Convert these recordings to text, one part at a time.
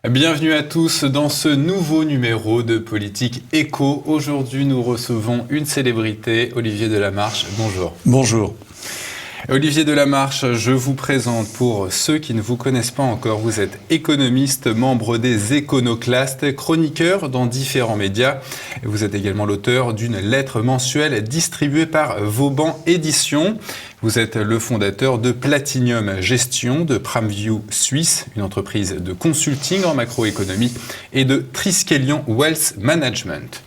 Bienvenue à tous dans ce nouveau numéro de Politique Éco. Aujourd'hui, nous recevons une célébrité, Olivier Delamarche. Bonjour. Bonjour. Olivier Delamarche, je vous présente pour ceux qui ne vous connaissent pas encore. Vous êtes économiste, membre des Éconoclastes, chroniqueur dans différents médias. Vous êtes également l'auteur d'une lettre mensuelle distribuée par Vauban Éditions. Vous êtes le fondateur de Platinium Gestion, de Pramview Suisse, une entreprise de consulting en macroéconomie, et de Triskelion Wealth Management.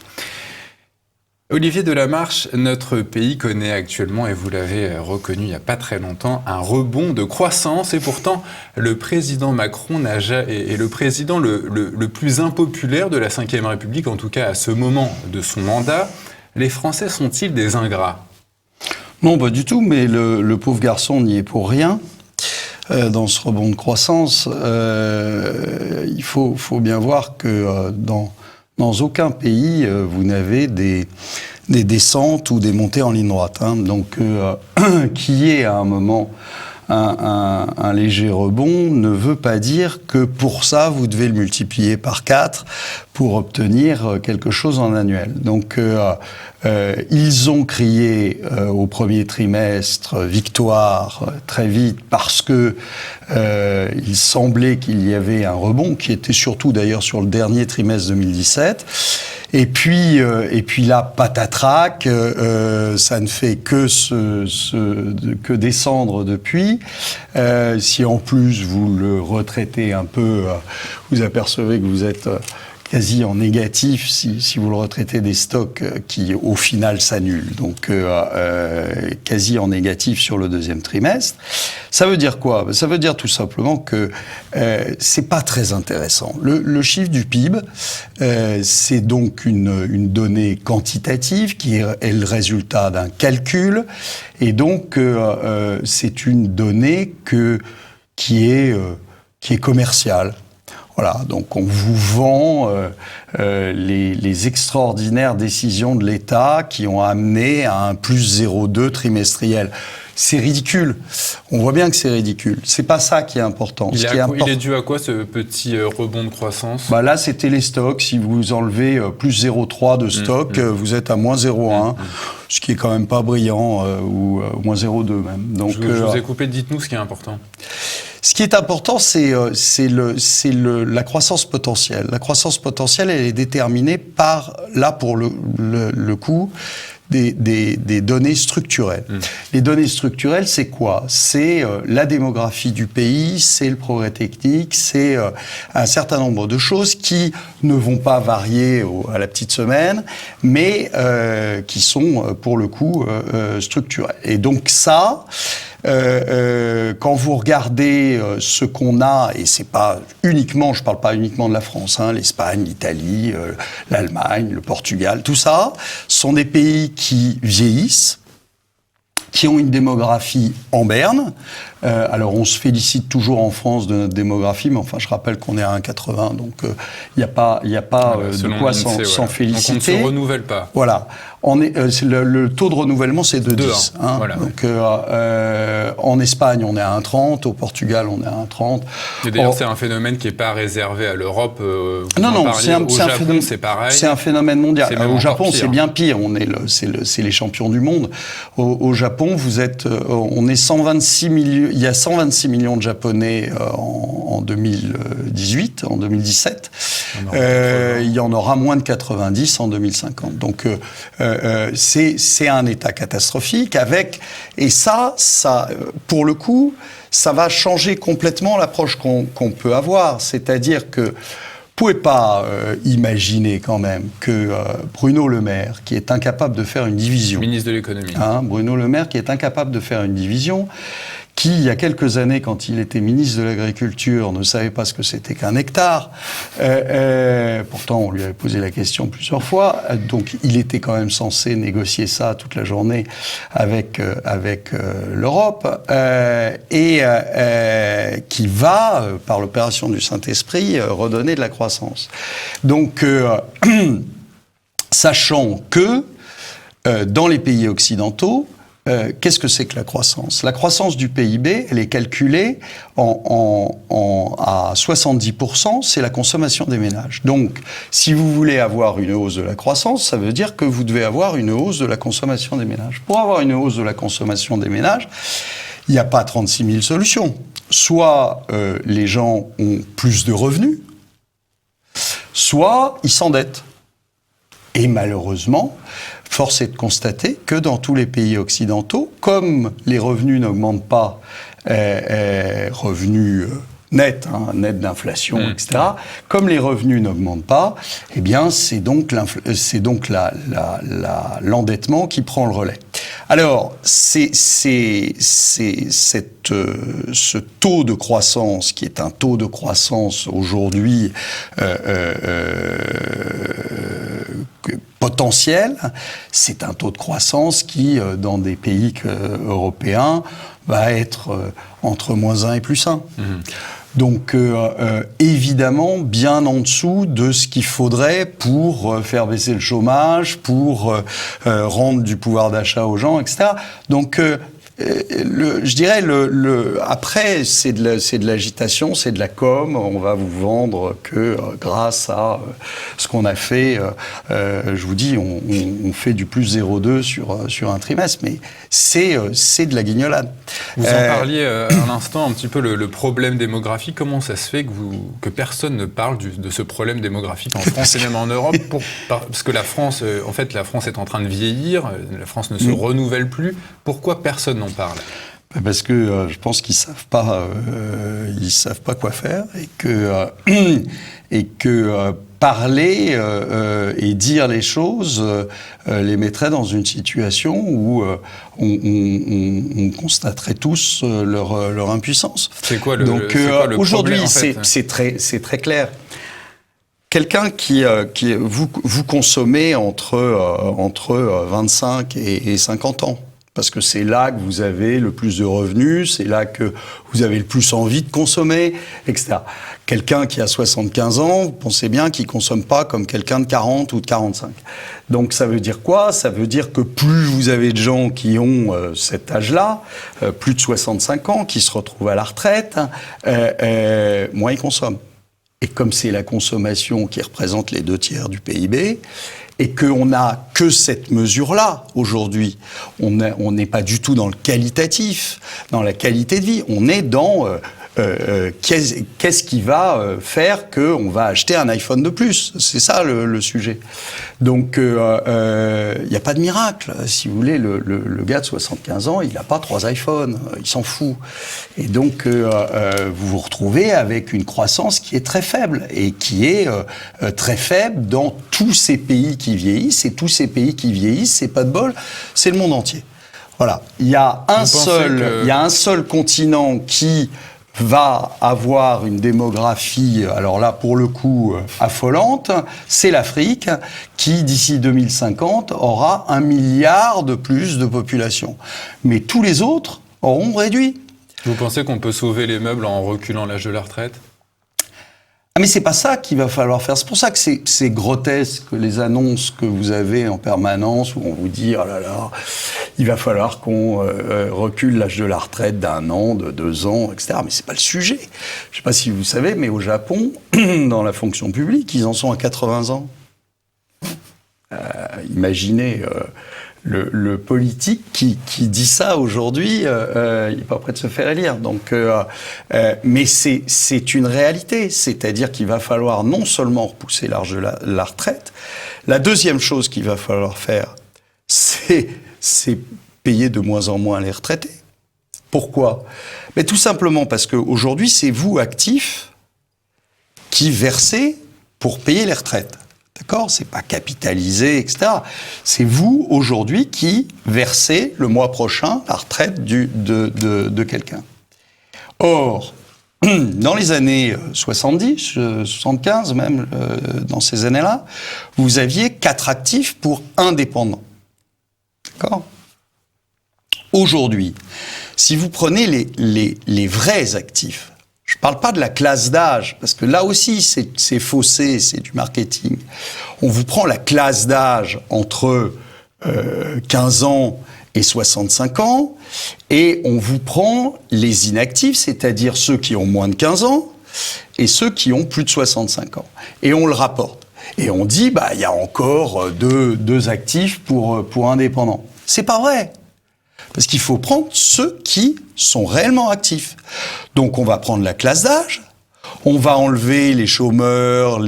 Olivier Delamarche, notre pays connaît actuellement, et vous l'avez reconnu il n'y a pas très longtemps, un rebond de croissance. Et pourtant, le président Macron est le président le plus impopulaire de la Ve République, en tout cas à ce moment de son mandat. Les Français sont-ils des ingrats ? Non, pas du tout, mais le pauvre garçon n'y est pour rien. Dans ce rebond de croissance, il faut bien voir que dans aucun pays, vous n'avez des descentes ou des montées en ligne droite. Donc, qu'il y ait à un moment un léger rebond ne veut pas dire que pour ça, vous devez le multiplier par 4 pour obtenir quelque chose en annuel. Donc, ils ont crié au premier trimestre victoire très vite parce que il semblait qu'il y avait un rebond qui était surtout d'ailleurs sur le dernier trimestre 2017. Et puis là, patatrac, ça ne fait que descendre depuis. Si en plus vous le retraitez un peu, vous apercevez que vous êtes quasi en négatif si vous le retraitez des stocks qui au final s'annulent, donc quasi en négatif sur le deuxième trimestre. Ça veut dire quoi ? Ça veut dire tout simplement que c'est pas très intéressant. Le chiffre du PIB, c'est donc une donnée quantitative qui est le résultat d'un calcul, et donc c'est une donnée qui est commerciale. Voilà, donc on vous vend les extraordinaires décisions de l'État qui ont amené à un plus 0,2 trimestriel. C'est ridicule. On voit bien que c'est ridicule. C'est pas ça qui est important. Il est dû à quoi ce petit rebond de croissance ? Là, c'était les stocks. Si vous enlevez plus 0,3 de stock, vous êtes à moins 0,1, ce qui est quand même pas brillant, ou moins 0,2 même. Donc, je vous ai coupé. Dites-nous ce qui est important. Ce qui est important, c'est la croissance potentielle. La croissance potentielle, elle est déterminée par, là pour le coup, des données structurelles. Les données structurelles, c'est quoi ? C'est la démographie du pays, c'est le progrès technique, c'est un certain nombre de choses qui ne vont pas varier à la petite semaine, mais qui sont pour le coup structurelles. Et donc ça, quand vous regardez ce qu'on a, et c'est pas uniquement, je parle pas uniquement de la France, l'Espagne, l'Italie, l'Allemagne, le Portugal, tout ça sont des pays qui vieillissent, qui ont une démographie en berne. Alors on se félicite toujours en France de notre démographie, mais enfin je rappelle qu'on est à 1,80, donc il y a pas de quoi s'en féliciter. Donc on ne se renouvelle pas. Voilà. Le taux de renouvellement, c'est de 10. Voilà. Donc, en Espagne, on est à 1,30. Au Portugal, on est à 1,30. Et d'ailleurs, c'est un phénomène qui n'est pas réservé à l'Europe. Non, Japon, c'est pareil. C'est un phénomène mondial. Au Japon, pire. C'est bien pire. C'est les champions du monde. Au Japon, on est 126 millions. Il y a 126 millions de Japonais en 2018, en 2017. Il y en aura moins de 90 en 2050. Donc, c'est un état catastrophique et ça, pour le coup, ça va changer complètement l'approche qu'on peut avoir. C'est-à-dire que vous pouvez pas imaginer quand même que Bruno Le Maire, qui est incapable de faire une division, ministre de l'économie, Bruno Le Maire qui est incapable de faire une division, qui, il y a quelques années, quand il était ministre de l'Agriculture, ne savait pas ce que c'était qu'un hectare. Pourtant, on lui avait posé la question plusieurs fois. Donc, il était quand même censé négocier ça toute la journée avec l'Europe, et qui va, par l'opération du Saint-Esprit, redonner de la croissance. Donc, sachant que dans les pays occidentaux, qu'est-ce que c'est que la croissance ? La croissance du PIB, elle est calculée à 70%, c'est la consommation des ménages. Donc, si vous voulez avoir une hausse de la croissance, ça veut dire que vous devez avoir une hausse de la consommation des ménages. Pour avoir une hausse de la consommation des ménages, il n'y a pas 36 000 solutions. Soit les gens ont plus de revenus, soit ils s'endettent. Et malheureusement, force est de constater que dans tous les pays occidentaux, comme les revenus n'augmentent pas, revenus nets, net d'inflation, etc., comme les revenus n'augmentent pas, eh bien, c'est donc l'endettement qui prend le relais. Alors, ce taux de croissance, qui est un taux de croissance aujourd'hui potentiel, c'est un taux de croissance qui, dans des pays européens, va être entre -1 et +1. Donc, évidemment, bien en dessous de ce qu'il faudrait pour faire baisser le chômage, pour rendre du pouvoir d'achat aux gens, etc. Donc, je dirais, après, c'est de l'agitation, c'est de la com. On va vous vendre que grâce à ce qu'on a fait, je vous dis, on fait du plus 0,2 sur un trimestre, mais c'est de la guignolade. Vous en parliez un instant, un petit peu le problème démographique. Comment ça se fait que personne ne parle de ce problème démographique en France et même en Europe parce que la France, en fait, la France est en train de vieillir, la France ne se renouvelle plus. Pourquoi personne n'en parle ? Parce que je pense qu'ils savent pas quoi faire et que parler et dire les choses les mettrait dans une situation où on constaterait tous leur impuissance. C'est quoi le Donc aujourd'hui, problème, en fait, c'est très clair. Quelqu'un qui vous consommez entre 25 et 50 ans. Parce que c'est là que vous avez le plus de revenus, c'est là que vous avez le plus envie de consommer, etc. Quelqu'un qui a 75 ans, vous pensez bien qu'il ne consomme pas comme quelqu'un de 40 ou de 45. Donc ça veut dire quoi ? Ça veut dire que plus vous avez de gens qui ont cet âge-là, plus de 65 ans, qui se retrouvent à la retraite, moins ils consomment. Et comme c'est la consommation qui représente les 2/3 du PIB, et qu'on n'a que cette mesure-là aujourd'hui, on n'est pas du tout dans le qualitatif, dans la qualité de vie, on est dans qu'est-ce qui va faire qu'on va acheter un iPhone de plus. C'est ça le sujet. Donc il n'y a pas de miracle. Si vous voulez, le gars de 75 ans, il n'a pas 3 iPhones, il s'en fout. Et donc vous vous retrouvez avec une croissance qui est très faible et qui est très faible dans tous ces pays qui vieillissent. Et tous ces pays qui vieillissent, c'est pas de bol, c'est le monde entier. Voilà. Il y a un seul continent qui va avoir une démographie, alors là, pour le coup, affolante, c'est l'Afrique, qui, d'ici 2050, aura 1 milliard de plus de population. Mais tous les autres auront réduit. Vous pensez qu'on peut sauver les meubles en reculant l'âge de la retraite ? Mais c'est pas ça qu'il va falloir faire. C'est pour ça que c'est grotesque, les annonces que vous avez en permanence, où on vous dit, oh là là, il va falloir qu'on recule l'âge de la retraite d'1 an, de 2 ans, etc. Mais c'est pas le sujet. Je sais pas si vous savez, mais au Japon, dans la fonction publique, ils en sont à 80 ans. Imaginez le politique qui dit ça aujourd'hui, il n'est pas prêt de se faire élire. Donc, mais c'est une réalité, c'est-à-dire qu'il va falloir non seulement repousser l'âge de la retraite, la deuxième chose qu'il va falloir faire, c'est payer de moins en moins les retraités. Pourquoi ? Mais tout simplement parce qu'aujourd'hui, c'est vous, actifs, qui versez pour payer les retraites. D'accord ? C'est pas capitalisé, etc. C'est vous, aujourd'hui, qui versez le mois prochain la retraite de quelqu'un. Or, dans les années 70, 75 même, dans ces années-là, vous aviez 4 actifs pour 1 dépendant. D'accord ? Aujourd'hui, si vous prenez les vrais actifs, je ne parle pas de la classe d'âge, parce que là aussi, c'est faussé, c'est du marketing. On vous prend la classe d'âge entre 15 ans et 65 ans, et on vous prend les inactifs, c'est-à-dire ceux qui ont moins de 15 ans, et ceux qui ont plus de 65 ans. Et on le rapporte. Et on dit, il y a encore deux actifs pour indépendants. C'est pas vrai. Parce qu'il faut prendre ceux qui sont réellement actifs. Donc on va prendre la classe d'âge, on va enlever les chômeurs,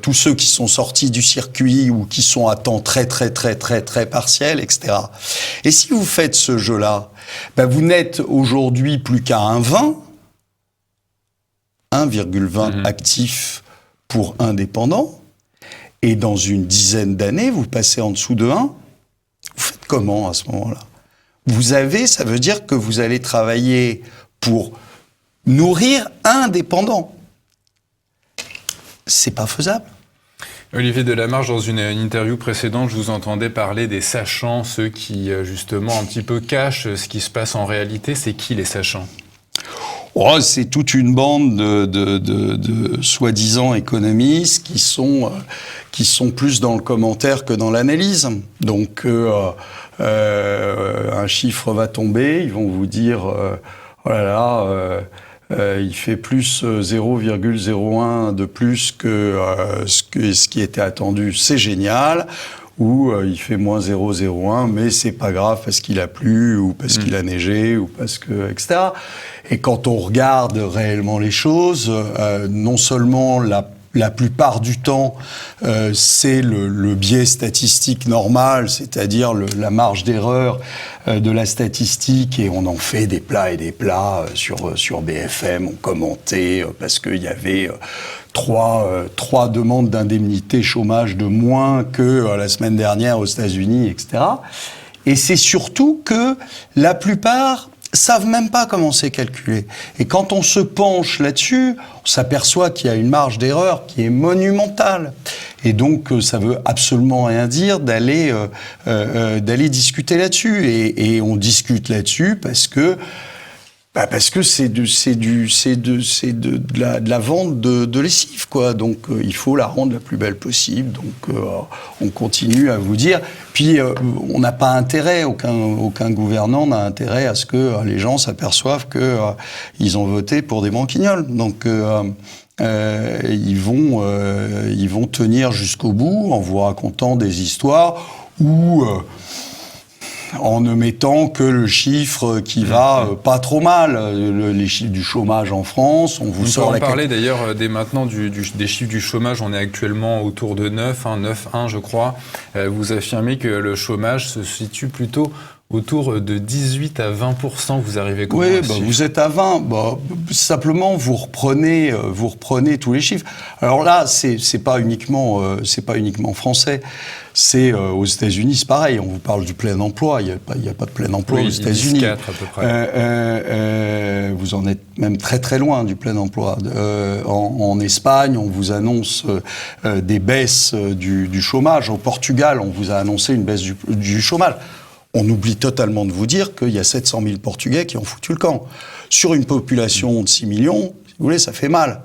tous ceux qui sont sortis du circuit ou qui sont à temps très partiel, etc. Et si vous faites ce jeu-là, vous n'êtes aujourd'hui plus qu'à 1,20 actifs pour indépendants, et dans une dizaine d'années, vous passez en dessous de 1. Vous faites comment à ce moment-là ? Ça veut dire que vous allez travailler pour nourrir un dépendant. C'est pas faisable. Olivier Delamarche, dans une interview précédente, je vous entendais parler des sachants, ceux qui, justement, un petit peu cachent ce qui se passe en réalité. C'est qui, les sachants ? C'est toute une bande de soi-disant économistes qui sont plus dans le commentaire que dans l'analyse. Donc, un chiffre va tomber, ils vont vous dire il fait plus 0,01 de plus que ce qui était attendu, c'est génial. Ou il fait moins 0,01, mais c'est pas grave parce qu'il a plu, ou parce qu'il a neigé, ou parce que, etc. Et quand on regarde réellement les choses, non seulement la plupart du temps, c'est le biais statistique normal, c'est-à-dire la marge d'erreur de la statistique, et on en fait des plats et des plats sur BFM, on commentait parce qu'il y avait trois demandes d'indemnité chômage de moins que la semaine dernière aux États-Unis, etc. Et c'est surtout que la plupart savent même pas comment c'est calculé. Et quand on se penche là-dessus, on s'aperçoit qu'il y a une marge d'erreur qui est monumentale. Et donc, ça veut absolument rien dire d'aller discuter là-dessus. Et on discute là-dessus parce que c'est de la vente de lessive, quoi. Donc il faut la rendre la plus belle possible. Donc on continue à vous dire. Puis on n'a pas intérêt, aucun gouvernant n'a intérêt à ce que les gens s'aperçoivent que ils ont voté pour des branquignoles. Donc ils vont tenir jusqu'au bout en vous racontant des histoires où en ne mettant que le chiffre qui va pas trop mal, les chiffres du chômage en France. On peut en parler d'ailleurs dès maintenant des chiffres du chômage. On est actuellement autour de 9,1 je crois. Vous affirmez que le chômage se situe plutôt autour de 18 à 20%. Vous arrivez comment ? Oui, vous êtes à 20. Simplement, vous reprenez tous les chiffres. Alors là, c'est pas uniquement français. C'est aux États-Unis, c'est pareil. On vous parle du plein emploi. Il y a pas de plein emploi aux États-Unis. 4 à peu près. Vous en êtes même très loin du plein emploi. En Espagne, on vous annonce des baisses du chômage. Au Portugal, on vous a annoncé une baisse du chômage. On oublie totalement de vous dire qu'il y a 700 000 Portugais qui ont foutu le camp. Sur une population de 6 millions, si vous voulez, ça fait mal.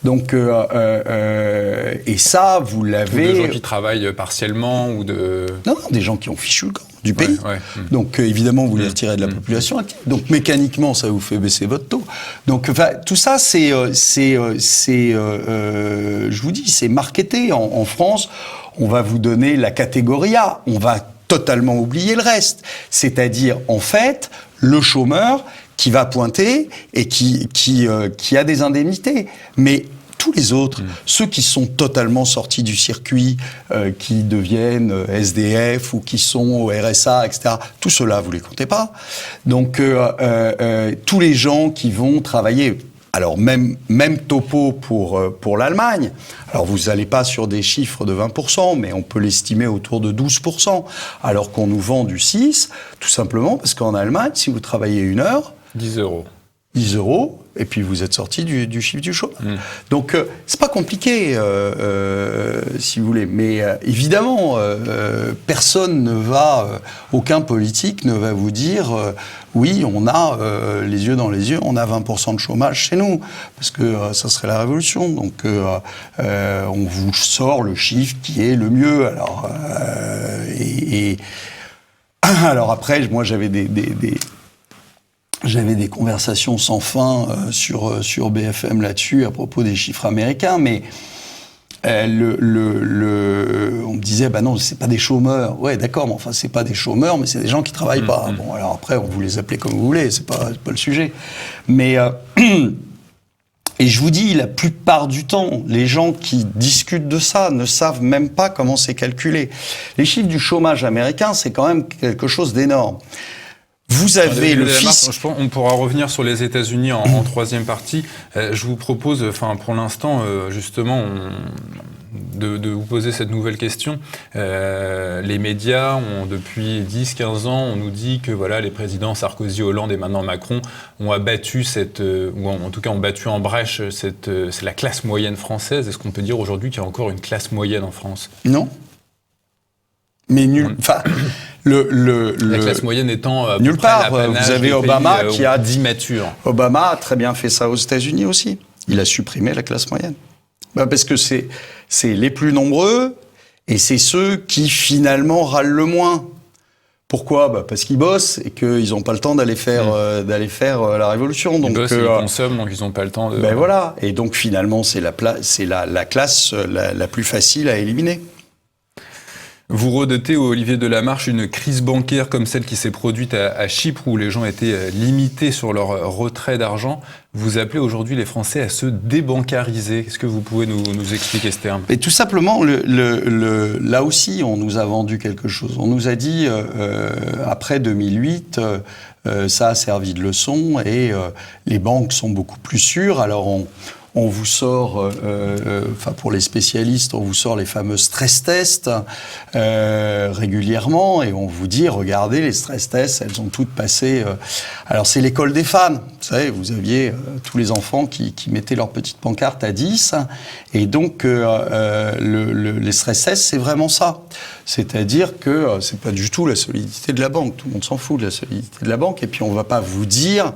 Donc, et ça, vous l'avez... Ou de gens qui travaillent partiellement, ou de... Non, des gens qui ont fichu le camp du pays. Ouais. Donc, évidemment, vous les retirez de la population active. Donc, mécaniquement, ça vous fait baisser votre taux. Donc, tout ça, je vous dis, c'est marketé. En France, on va vous donner la catégorie A. On va totalement oublier le reste. C'est-à-dire, en fait, le chômeur qui va pointer et qui a des indemnités. Mais tous les autres, ceux qui sont totalement sortis du circuit, qui deviennent SDF ou qui sont au RSA, etc., tout cela, vous les comptez pas. Donc, tous les gens qui vont travailler... Alors, même topo pour l'Allemagne. Alors, vous n'allez pas sur des chiffres de 20%, mais on peut l'estimer autour de 12%, alors qu'on nous vend du 6%, tout simplement parce qu'en Allemagne, si vous travaillez 1 heure... 10 euros. 10 euros, et puis vous êtes sorti du chiffre du chômage. Donc, c'est pas compliqué, si vous voulez. Mais évidemment, personne ne va, aucun politique ne va vous dire, oui, on a les yeux dans les yeux, on a 20% de chômage chez nous, parce que ça serait la révolution. Donc, on vous sort le chiffre qui est le mieux. Alors, Alors après, moi, j'avais des conversations sans fin sur BFM là-dessus à propos des chiffres américains, mais on me disait, bah non, c'est pas des chômeurs. Ouais, d'accord, mais enfin, c'est pas des chômeurs, mais c'est des gens qui travaillent pas. Bon, alors après, vous les appelez comme vous voulez, c'est pas le sujet. Mais et je vous dis, la plupart du temps, les gens qui discutent de ça ne savent même pas comment c'est calculé. Les chiffres du chômage américain, c'est quand même quelque chose d'énorme. Vous avez le fisc. On pourra revenir sur les États-Unis en troisième partie. Je vous propose, pour l'instant, justement, de vous poser cette nouvelle question. Les médias depuis 10-15 ans, on nous dit que voilà, les présidents Sarkozy, Hollande et maintenant Macron ont abattu ou en tout cas ont battu en brèche c'est la classe moyenne française. Est-ce qu'on peut dire aujourd'hui qu'il y a encore une classe moyenne en France ? Non. Mais nul. Enfin, la classe moyenne étant nulle part. Vous avez Obama qui a dit mature. Obama a très bien fait ça aux États-Unis aussi. Il a supprimé la classe moyenne. Parce que c'est les plus nombreux et c'est ceux qui finalement râlent le moins. Pourquoi ? Parce qu'ils bossent et qu'ils n'ont pas le temps d'aller faire la révolution. Ils bossent, ils consomment, donc ils n'ont pas le temps de. Voilà. Et donc finalement, c'est la classe la plus facile à éliminer. Vous redoutez, Olivier Delamarche, une crise bancaire comme celle qui s'est produite à Chypre, où les gens étaient limités sur leur retrait d'argent. Vous appelez aujourd'hui les Français à se débancariser. Est-ce que vous pouvez nous expliquer ce terme ? Et tout simplement, là aussi, on nous a vendu quelque chose. On nous a dit, après 2008, ça a servi de leçon et les banques sont beaucoup plus sûres. Alors on vous sort, pour les spécialistes, on vous sort les fameux stress tests régulièrement et on vous dit, regardez, les stress tests, elles ont toutes passé. Alors c'est l'école des fans. Vous savez, vous aviez tous les enfants qui mettaient leur petite pancarte à 10 et donc les stress tests, c'est vraiment ça. C'est-à-dire que c'est pas du tout la solidité de la banque. Tout le monde s'en fout de la solidité de la banque et puis on va pas vous dire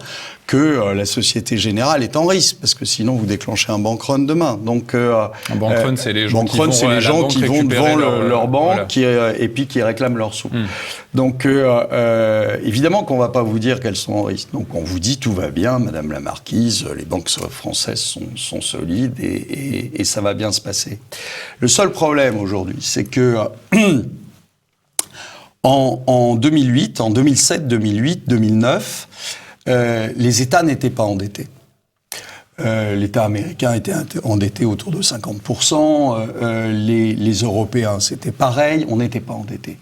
que la Société Générale est en risque, parce que sinon vous déclenchez un bank run demain. Donc, un bank run, c'est les gens qui vont devant leur banque voilà. et puis qui réclament leurs sous. Donc, évidemment qu'on ne va pas vous dire qu'elles sont en risque. Donc, on vous dit tout va bien, Madame la Marquise, les banques françaises sont solides et ça va bien se passer. Le seul problème aujourd'hui, c'est que en 2008, en 2007, 2008, 2009, les États n'étaient pas endettés. L'État américain était endetté autour de 50%. Les Européens, c'était pareil, on n'était pas endettés.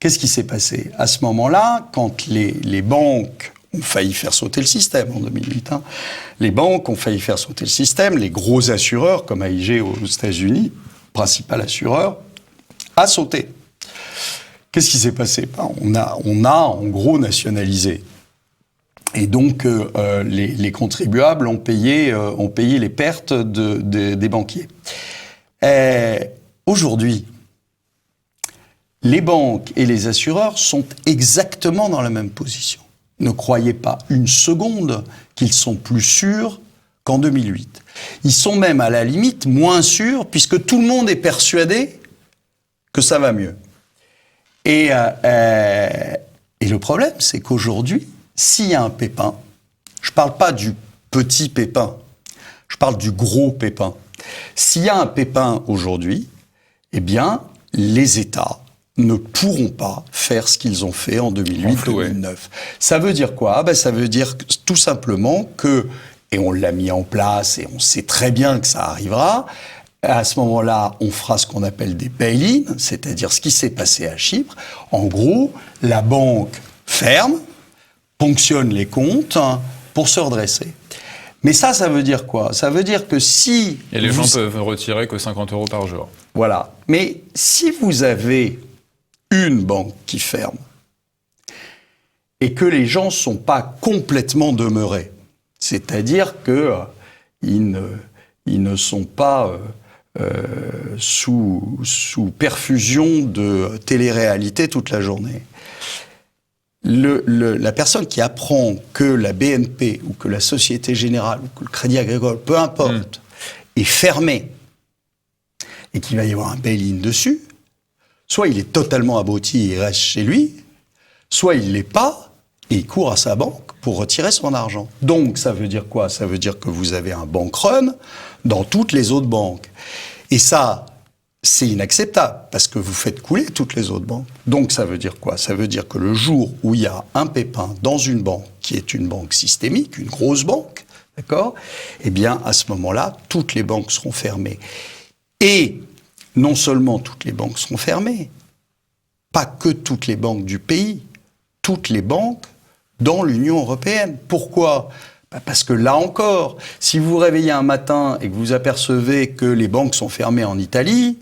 Qu'est-ce qui s'est passé ? À ce moment-là, quand les banques ont failli faire sauter le système en 2008, les banques ont failli faire sauter le système, les gros assureurs, comme AIG aux États-Unis, principal assureur, a sauté. Qu'est-ce qui s'est passé ? On a en gros nationalisé. Et donc, les contribuables ont payé les pertes des banquiers. Aujourd'hui, les banques et les assureurs sont exactement dans la même position. Ne croyez pas une seconde qu'ils sont plus sûrs qu'en 2008. Ils sont même à la limite moins sûrs, puisque tout le monde est persuadé que ça va mieux. Et le problème, c'est qu'aujourd'hui, s'il y a un pépin, je ne parle pas du petit pépin, je parle du gros pépin. S'il y a un pépin aujourd'hui, eh bien, les États ne pourront pas faire ce qu'ils ont fait en 2008-2009. Ça veut dire quoi ? Ça veut dire tout simplement que, et on l'a mis en place et on sait très bien que ça arrivera, à ce moment-là, on fera ce qu'on appelle des bail-in, c'est-à-dire ce qui s'est passé à Chypre. En gros, la banque ferme, ponctionne les comptes pour se redresser. Mais ça veut dire quoi ? Ça veut dire que si... Et les gens peuvent retirer que 50 € par jour. Voilà. Mais si vous avez une banque qui ferme et que les gens ne sont pas complètement demeurés, c'est-à-dire qu'ils ne sont pas sous perfusion de télé-réalité toute la journée, la personne qui apprend que la BNP ou que la Société Générale ou que le Crédit Agricole, peu importe, est fermée et qu'il va y avoir un bail-in dessus, soit il est totalement abruti et il reste chez lui, soit il l'est pas, et il court à sa banque pour retirer son argent. Donc, ça veut dire quoi? Ça veut dire que vous avez un bank run dans toutes les autres banques. Et ça, c'est inacceptable, parce que vous faites couler toutes les autres banques. Donc, ça veut dire quoi? Ça veut dire que le jour où il y a un pépin dans une banque, qui est une banque systémique, une grosse banque, d'accord? Eh bien, à ce moment-là, toutes les banques seront fermées. Et non seulement toutes les banques seront fermées, pas que toutes les banques du pays, toutes les banques dans l'Union européenne. Pourquoi? Parce que là encore, si vous vous réveillez un matin et que vous apercevez que les banques sont fermées en Italie,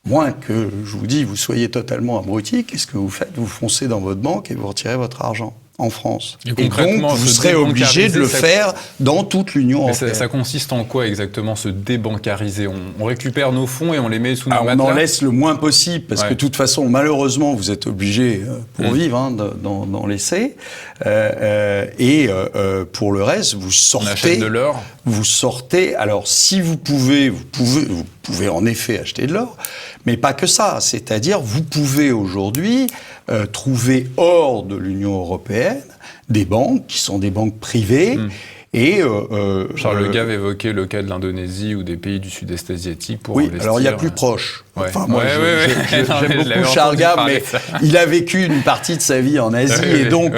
moins que, je vous dis, vous soyez totalement abruti, qu'est-ce que vous faites? Vous foncez dans votre banque et vous retirez votre argent en France. Et donc, vous serez obligé de le faire dans toute l'Union européenne. Ça consiste en quoi exactement, se débancariser? On récupère nos fonds et on les met sous nos matelas? On en laisse le moins possible, parce que de toute façon, malheureusement, vous êtes obligé, pour vivre, d'en laisser. Pour le reste, vous sortez... On achète de l'or? Vous sortez... Alors, si vous pouvez en effet acheter de l'or, mais pas que ça. C'est-à-dire, vous pouvez aujourd'hui trouver hors de l'Union européenne des banques qui sont des banques privées. Et Charles Le Gave évoquait le cas de l'Indonésie ou des pays du Sud-Est asiatique pour investir. Alors il y a plus proche. Ouais. Enfin, moi, j'aime beaucoup Charles Gave, mais il a vécu une partie de sa vie en Asie, et donc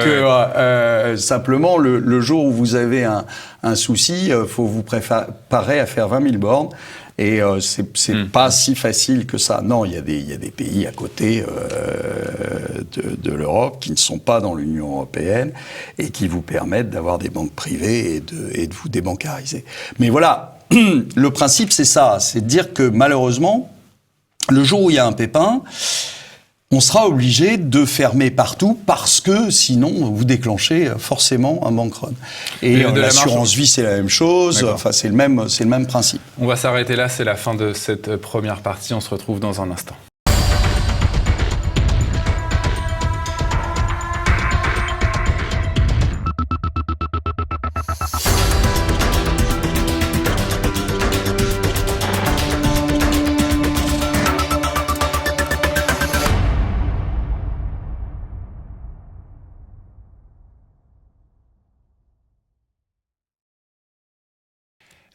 simplement le jour où vous avez un souci, faut vous préparer à faire 20 000 bornes. Et c'est pas si facile que ça. Non, il y a des pays à côté de l'Europe qui ne sont pas dans l'Union européenne et qui vous permettent d'avoir des banques privées et de vous débancariser. Mais voilà, le principe c'est ça, c'est de dire que malheureusement, le jour où il y a un pépin, on sera obligé de fermer partout, parce que sinon vous déclenchez forcément un bank run. Et l'assurance vie, c'est la même chose. Enfin, c'est le même principe. On va s'arrêter là, c'est la fin de cette première partie. On se retrouve dans un instant.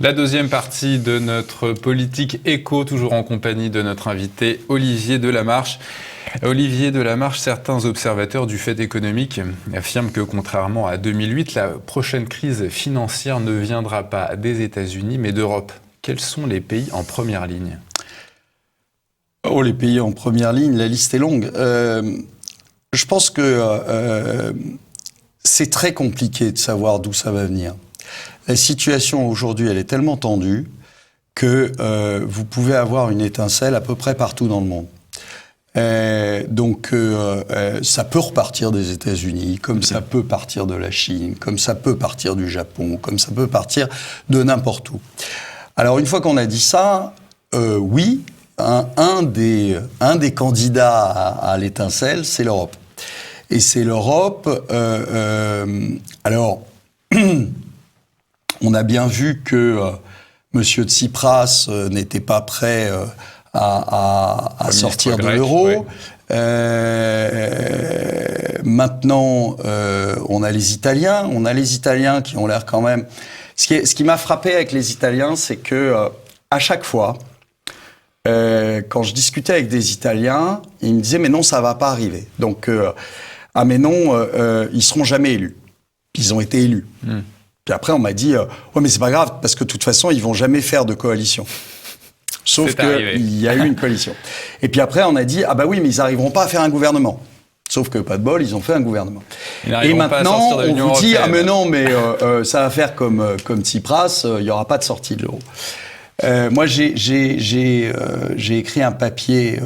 La deuxième partie de notre politique éco, toujours en compagnie de notre invité Olivier Delamarche. Olivier Delamarche, certains observateurs du fait économique affirment que contrairement à 2008, la prochaine crise financière ne viendra pas des États-Unis mais d'Europe. Quels sont les pays en première ligne? Oh, les pays en première ligne, la liste est longue. Je pense que c'est très compliqué de savoir d'où ça va venir. La situation aujourd'hui, elle est tellement tendue que vous pouvez avoir une étincelle à peu près partout dans le monde. Donc, ça peut repartir des États-Unis, comme ça peut partir de la Chine, comme ça peut partir du Japon, comme ça peut partir de n'importe où. Alors, une fois qu'on a dit ça, oui, un des candidats à l'étincelle, c'est l'Europe. Et c'est l'Europe... alors... On a bien vu que Monsieur Tsipras n'était pas prêt à sortir de l'euro. Ouais. Maintenant, on a les Italiens. On a les Italiens qui ont l'air quand même... Ce qui m'a frappé avec les Italiens, c'est que à chaque fois, quand je discutais avec des Italiens, ils me disaient « mais non, ça va pas arriver ». Donc, ah mais non, ils seront jamais élus. Ils ont été élus. Puis après, on m'a dit ouais, mais c'est pas grave, parce que de toute façon, ils vont jamais faire de coalition. Sauf qu'il y a eu une coalition. Et puis après, on a dit ah bah oui, mais ils n'arriveront pas à faire un gouvernement. Sauf que pas de bol, ils ont fait un gouvernement. Et maintenant, on vous dit ah mais non, mais ça va faire comme Tsipras, il y aura pas de sortie de l'euro. Moi, j'ai écrit un papier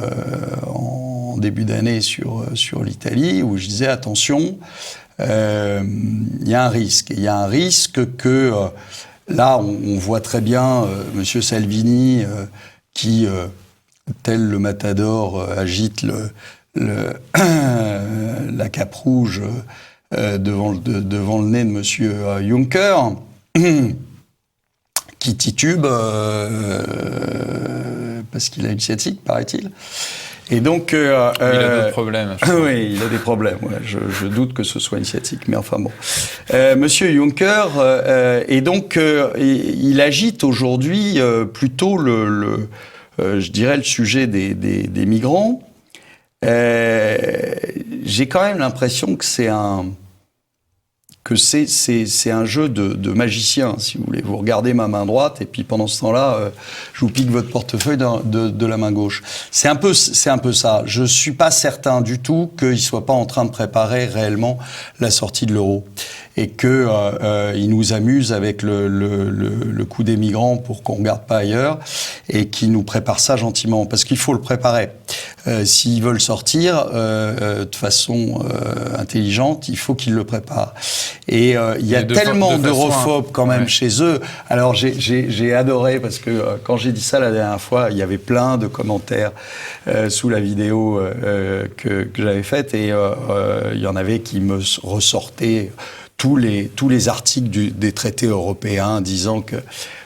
en début d'année sur l'Italie où je disais attention. Il y a un risque. Il y a un risque que, là, on voit très bien Monsieur Salvini qui, tel le matador, agite la cape rouge devant le nez de Monsieur Juncker, qui titube parce qu'il a une sciatique, paraît-il. Et donc, il a d'autres problèmes. Oui, il a des problèmes. Ouais. Je doute que ce soit une sciatique, mais enfin bon. Monsieur Juncker, et donc, il agite aujourd'hui plutôt je dirais le sujet des migrants. J'ai quand même l'impression que c'est un jeu de magicien, si vous voulez. Vous regardez ma main droite et puis pendant ce temps-là, je vous pique votre portefeuille de la main gauche. C'est un peu ça. Je suis pas certain du tout qu'il soit pas en train de préparer réellement la sortie de l'euro et que il nous amuse avec le coup des migrants pour qu'on regarde pas ailleurs et qu'il nous prépare ça gentiment parce qu'il faut le préparer. S'ils veulent sortir de façon intelligente, il faut qu'ils le préparent. Et il y a tellement d'europhobes quand même chez eux. Alors j'ai adoré parce que quand j'ai dit ça la dernière fois, il y avait plein de commentaires sous la vidéo que j'avais faite et il y en avait qui me ressortaient tous les articles des traités européens disant que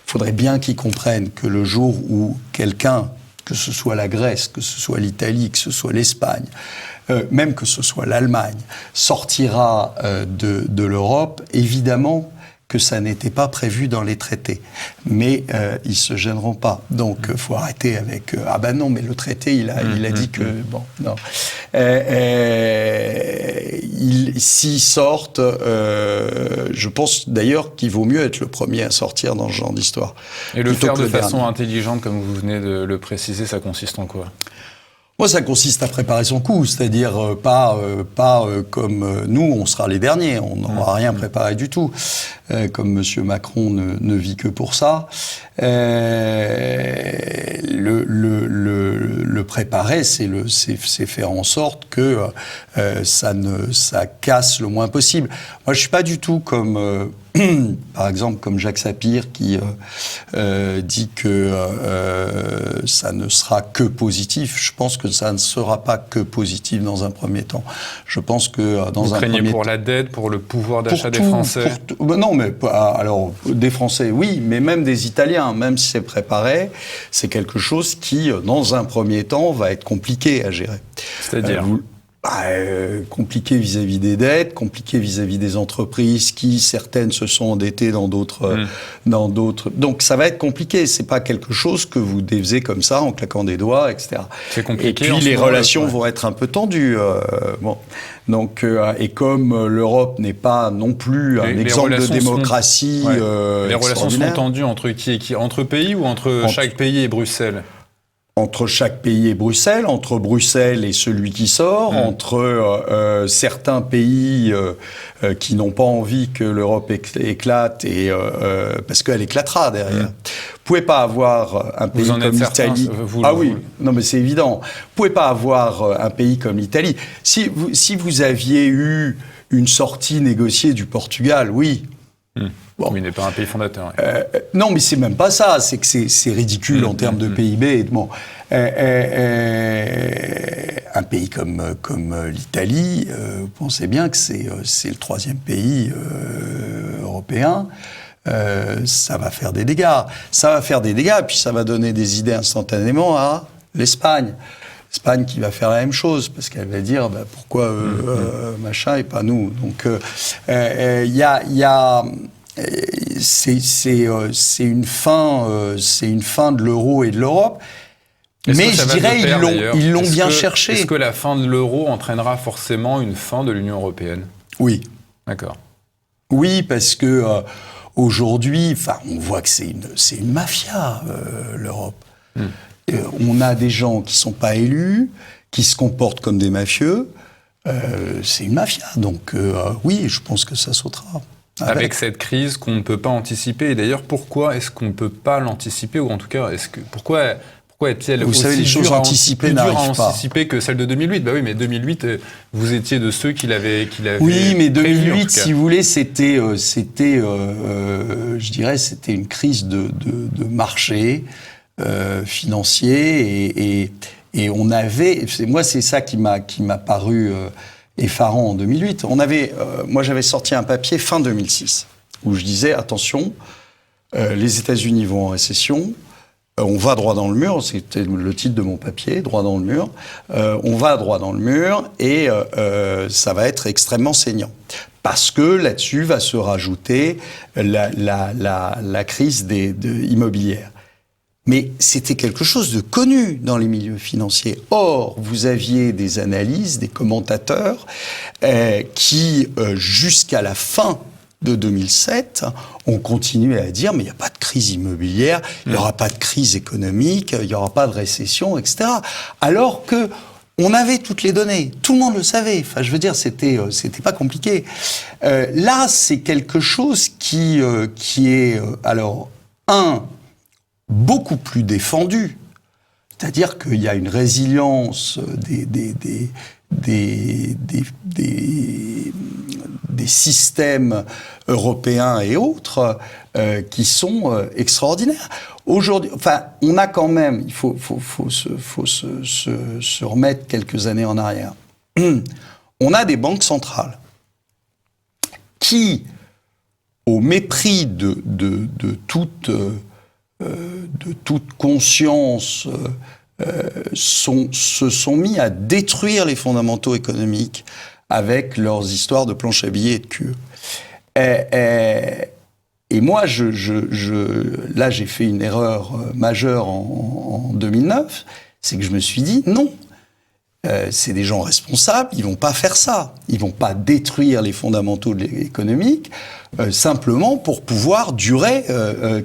faudrait bien qu'ils comprennent que le jour où quelqu'un, que ce soit la Grèce, que ce soit l'Italie, que ce soit l'Espagne, même que ce soit l'Allemagne, sortira de l'Europe, évidemment que ça n'était pas prévu dans les traités. Mais ils se gêneront pas. Donc, faut arrêter avec ah ben non, mais le traité, il a dit que bon, non. S'ils sortent, je pense d'ailleurs qu'il vaut mieux être le premier à sortir dans ce genre d'histoire. Et le faire de façon intelligente, comme vous venez de le préciser, ça consiste en quoi ? Moi, ça consiste à préparer son coup, c'est-à-dire pas comme nous, on sera les derniers, on n'aura rien préparé du tout, comme Monsieur Macron ne vit que pour ça. Le préparer, c'est faire en sorte que ça casse le moins possible. Moi, je suis pas du tout comme par exemple, comme Jacques Sapir qui dit que ça ne sera que positif. Je pense que ça ne sera pas que positif dans un premier temps. Je pense que dans Vous un premier temps... craignez pour la dette, pour le pouvoir d'achat des Français Non, mais alors, des Français, oui, mais même des Italiens, même si c'est préparé, c'est quelque chose qui, dans un premier temps, va être compliqué à gérer. C'est-à-dire compliqué vis-à-vis des dettes, compliqué vis-à-vis des entreprises qui, certaines, se sont endettées dans d'autres. Donc, ça va être compliqué. C'est pas quelque chose que vous défaisez comme ça, en claquant des doigts, etc. C'est compliqué. Et puis, les relations vont être un peu tendues. Bon. Donc, et comme l'Europe n'est pas non plus un exemple de démocratie les relations sont tendues entre qui et qui ? Entre pays ou entre chaque pays et Bruxelles ? Entre chaque pays et Bruxelles, entre Bruxelles et celui qui sort, entre certains pays qui n'ont pas envie que l'Europe éclate, et parce qu'elle éclatera derrière. Vous pouvez pas avoir un pays comme l'Italie. Non mais c'est évident. Vous pouvez pas avoir un pays comme l'Italie. Si vous aviez eu une sortie négociée du Portugal, oui. Bon. Mais il n'est pas un pays fondateur. Non, mais c'est même pas ça. C'est que c'est ridicule en termes de PIB. Bon, un pays comme l'Italie, vous pensez bien que c'est le troisième pays européen. Ça va faire des dégâts. Et puis ça va donner des idées instantanément à l'Espagne. L'Espagne qui va faire la même chose, parce qu'elle va dire pourquoi machin et pas nous. Donc c'est une fin de l'euro et de l'Europe. Mais je dirais ils l'ont bien cherché. Est-ce que la fin de l'euro entraînera forcément une fin de l'Union européenne ? Oui. D'accord. Oui, parce que aujourd'hui, on voit que c'est une mafia, l'Europe. On a des gens qui sont pas élus, qui se comportent comme des mafieux. C'est une mafia. Donc oui, je pense que ça sautera. Avec cette crise qu'on ne peut pas anticiper. Et d'ailleurs, pourquoi est-ce qu'on ne peut pas l'anticiper ? Ou en tout cas, pourquoi est-elle Vous savez, les choses anticipées n'arrivent pas. Plus anticiper que celle de 2008. Bah oui, mais 2008, vous étiez de ceux qui l'avaient Oui, mais 2008, prévu, si vous voulez, c'était je dirais, c'était une crise de marché financier et on avait. Moi, c'est ça qui m'a paru effarant en 2008. Moi, j'avais sorti un papier fin 2006 où je disais attention, les États-Unis vont en récession. On va droit dans le mur, c'était le titre de mon papier, droit dans le mur. On va droit dans le mur et ça va être extrêmement saignant. Parce que là-dessus va se rajouter la crise immobilière. Mais c'était quelque chose de connu dans les milieux financiers. Or, vous aviez des analyses, des commentateurs qui, jusqu'à la fin de 2007, ont continué à dire mais il n'y a pas de crise immobilière, il n'y aura pas de crise économique, il n'y aura pas de récession, etc. Alors que on avait toutes les données, tout le monde le savait. Enfin, je veux dire, c'était pas compliqué. Là, c'est quelque chose qui est beaucoup plus défendu. C'est-à-dire qu'il y a une résilience des systèmes européens et autres qui sont extraordinaires. Aujourd'hui, enfin, on a quand même, il faut se remettre quelques années en arrière. On a des banques centrales qui, au mépris de toute conscience, se sont mis à détruire les fondamentaux économiques avec leurs histoires de planche à billets et de QE. Et moi, là, j'ai fait une erreur majeure en 2009, c'est que je me suis dit, non, c'est des gens responsables, ils vont pas faire ça. Ils vont pas détruire les fondamentaux économiques simplement pour pouvoir durer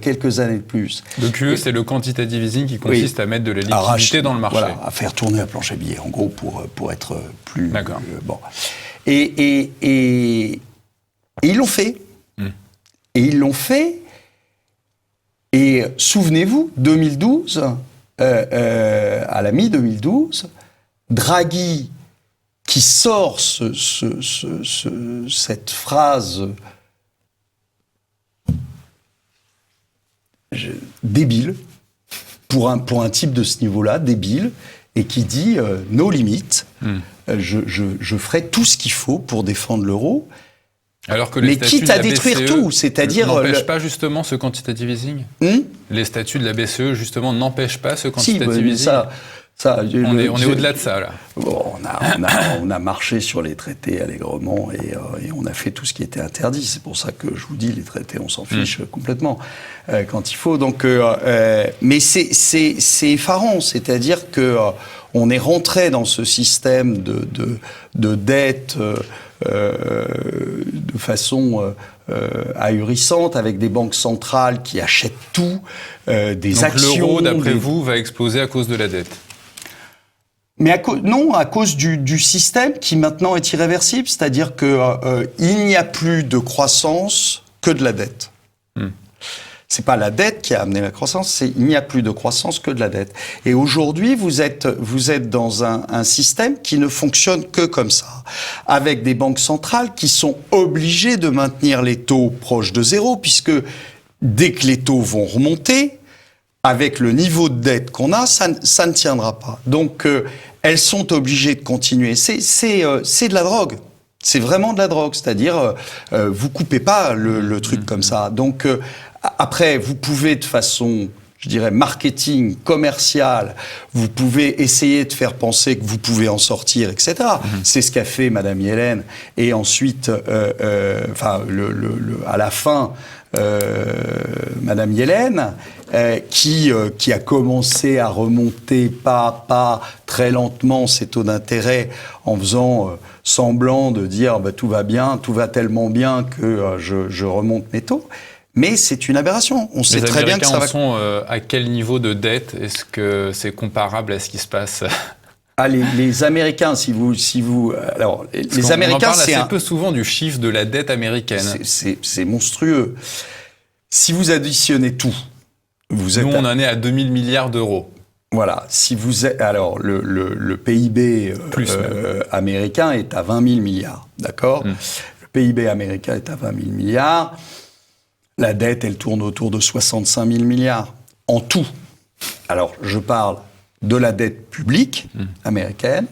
quelques années de plus. Le QE, c'est le quantitative easing qui consiste à mettre de la liquidité dans le marché. Voilà, à faire tourner la planche à billets, en gros, pour être plus... D'accord. Bon. Et ils l'ont fait. Et ils l'ont fait. Et souvenez-vous, 2012, à la mi-2012, Draghi, qui sort cette phrase débile, pour un type de ce niveau-là, débile, et qui dit « nos limites, je ferai tout ce qu'il faut pour défendre l'euro ». Alors que les statuts quitte à détruire tout, c'est-à-dire n'empêchent pas justement ce quantitative easing. Les statuts de la BCE justement n'empêchent pas ce quantitative easing. On est au-delà de ça là. Bon, on a marché sur les traités allègrement et on a fait tout ce qui était interdit. C'est pour ça que je vous dis, les traités, on s'en fiche complètement quand il faut. Donc, mais c'est effarant, c'est-à-dire que on est rentré dans ce système de dette. De façon ahurissante, avec des banques centrales qui achètent tout, des actions... Donc l'euro, d'après vous, va exploser à cause de la dette ? Mais non, à cause du système qui maintenant est irréversible, c'est-à-dire que il n'y a plus de croissance que de la dette. C'est pas la dette qui a amené la croissance, il n'y a plus de croissance que de la dette. Et aujourd'hui, vous êtes dans un système qui ne fonctionne que comme ça, avec des banques centrales qui sont obligées de maintenir les taux proches de zéro, puisque dès que les taux vont remonter, avec le niveau de dette qu'on a, ça ne tiendra pas. Donc, elles sont obligées de continuer. C'est de la drogue. C'est vraiment de la drogue. C'est-à-dire, vous coupez pas le truc comme ça. Donc, après, vous pouvez de façon, je dirais, marketing, commercial, vous pouvez essayer de faire penser que vous pouvez en sortir, etc. C'est ce qu'a fait Madame Yellen. Et ensuite, à la fin, Madame Yellen, qui a commencé à remonter pas à pas, très lentement, ses taux d'intérêt, en faisant semblant de dire tout va bien, tout va tellement bien que je remonte mes taux. Mais c'est une aberration. On sait très bien que ça va... Les Américains sont à quel niveau de dette ? Est-ce que c'est comparable à ce qui se passe ? Les Américains, si vous, alors les Américains, c'est assez peu souvent du chiffre de la dette américaine. C'est monstrueux. Si vous additionnez tout, vous êtes... Nous, on en est à 2000 milliards d'euros. Voilà. Si vous êtes, alors le PIB américain est à 20 000 milliards, d'accord ? Le PIB américain est à 20 000 milliards. La dette, elle tourne autour de 65 000 milliards en tout. Alors, je parle de la dette publique américaine,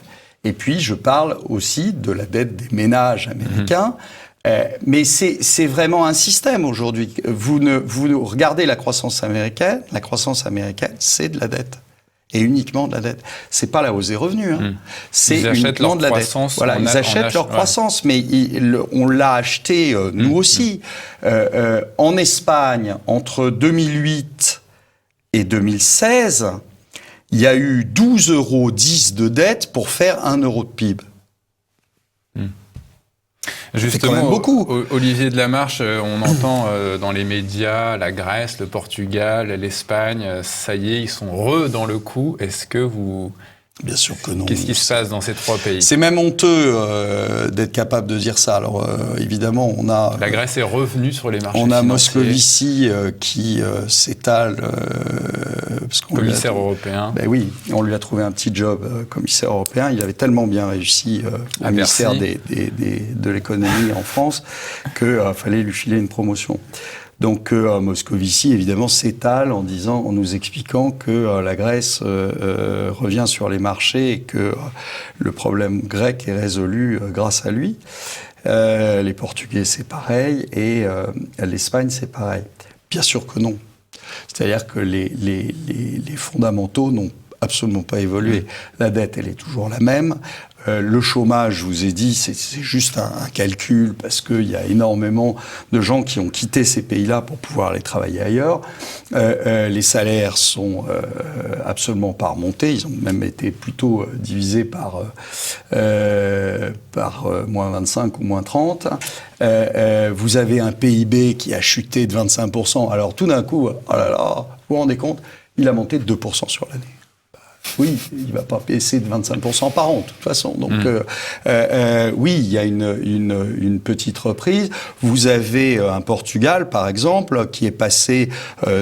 et puis je parle aussi de la dette des ménages américains, Mais c'est vraiment un système aujourd'hui. Vous regardez la croissance américaine, c'est de la dette. Et uniquement de la dette. C'est pas la hausse des revenus, hein. C'est uniquement de la dette. Voilà, ils achètent leur croissance, mais on l'a acheté nous aussi. En Espagne, entre 2008 et 2016, il y a eu 12,10 € de dette pour faire 1 € de PIB. Justement, quand même beaucoup. Olivier Delamarche, on entend dans les médias la Grèce, le Portugal, l'Espagne, ça y est, ils sont dans le coup. Est-ce que vous... Bien sûr que non. Qu'est-ce qui se passe dans ces 3 pays ? C'est même honteux d'être capable de dire ça. Alors évidemment, on a... La Grèce est revenue sur les marchés financiers. On a Moscovici qui s'étale... commissaire européen. Ben oui, on lui a trouvé un petit job commissaire européen. Il avait tellement bien réussi au ministère de l'économie en France qu'il fallait lui filer une promotion. Donc Moscovici, évidemment, s'étale en nous expliquant que la Grèce revient sur les marchés et que le problème grec est résolu grâce à lui. Les Portugais, c'est pareil, et l'Espagne, c'est pareil. Bien sûr que non. C'est-à-dire que les fondamentaux n'ont absolument pas évolué. La dette, elle est toujours la même. Le chômage, je vous ai dit, c'est juste un calcul parce qu'il y a énormément de gens qui ont quitté ces pays-là pour pouvoir aller travailler ailleurs. Les salaires sont absolument pas remontés. Ils ont même été plutôt divisés par moins 25 ou moins 30. Vous avez un PIB qui a chuté de 25%. Alors tout d'un coup, oh là là, vous vous rendez compte, il a monté de 2% sur l'année. Oui, il ne va pas baisser de 25% par an, de toute façon. Donc, oui, il y a une petite reprise. Vous avez un Portugal, par exemple, qui est passé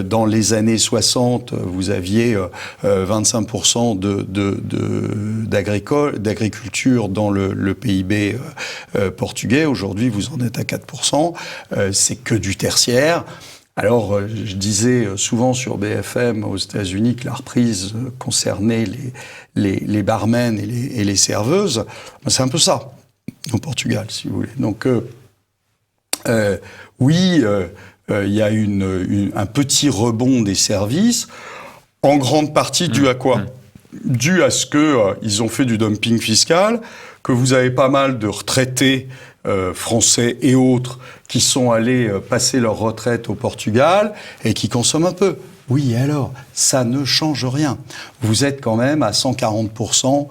dans les années 60, vous aviez 25% d'agriculture dans le PIB portugais. Aujourd'hui, vous en êtes à 4%. C'est que du tertiaire. Alors, je disais souvent sur BFM aux États-Unis que la reprise concernait les barmen et les serveuses. C'est un peu ça, au Portugal, si vous voulez. Donc, oui, il y a un petit rebond des services, en grande partie dû à quoi ? Dû à ce qu'ils ont fait du dumping fiscal, que vous avez pas mal de retraités français et autres qui sont allés passer leur retraite au Portugal et qui consomment un peu. Oui, alors, ça ne change rien. Vous êtes quand même à 140%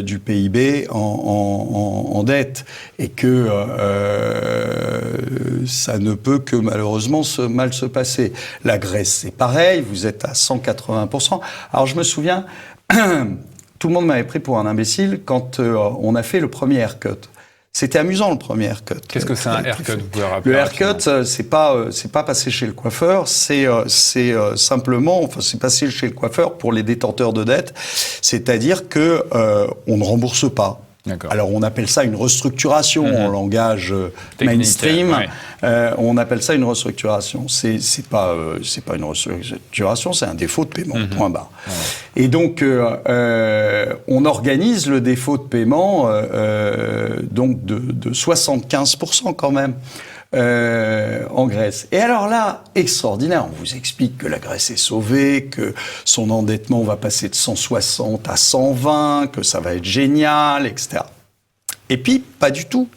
du PIB en dette et que ça ne peut que malheureusement mal se passer. La Grèce, c'est pareil, vous êtes à 180%. Alors, je me souviens, tout le monde m'avait pris pour un imbécile quand on a fait le premier haircut. C'était amusant, le premier haircut. Qu'est-ce que c'est un haircut, vous pouvez rappeler? Le haircut, c'est pas passer chez le coiffeur, c'est simplement, enfin, c'est passer chez le coiffeur pour les détenteurs de dettes. C'est-à-dire que on ne rembourse pas. Alors, on appelle ça une restructuration en langage mainstream. Ouais. On appelle ça une restructuration. C'est pas une restructuration, c'est un défaut de paiement, point barre. Ouais. Et donc, on organise le défaut de paiement donc de 75% quand même. En Grèce. Et alors là, extraordinaire, on vous explique que la Grèce est sauvée, que son endettement va passer de 160 à 120, que ça va être génial, etc. Et puis, pas du tout.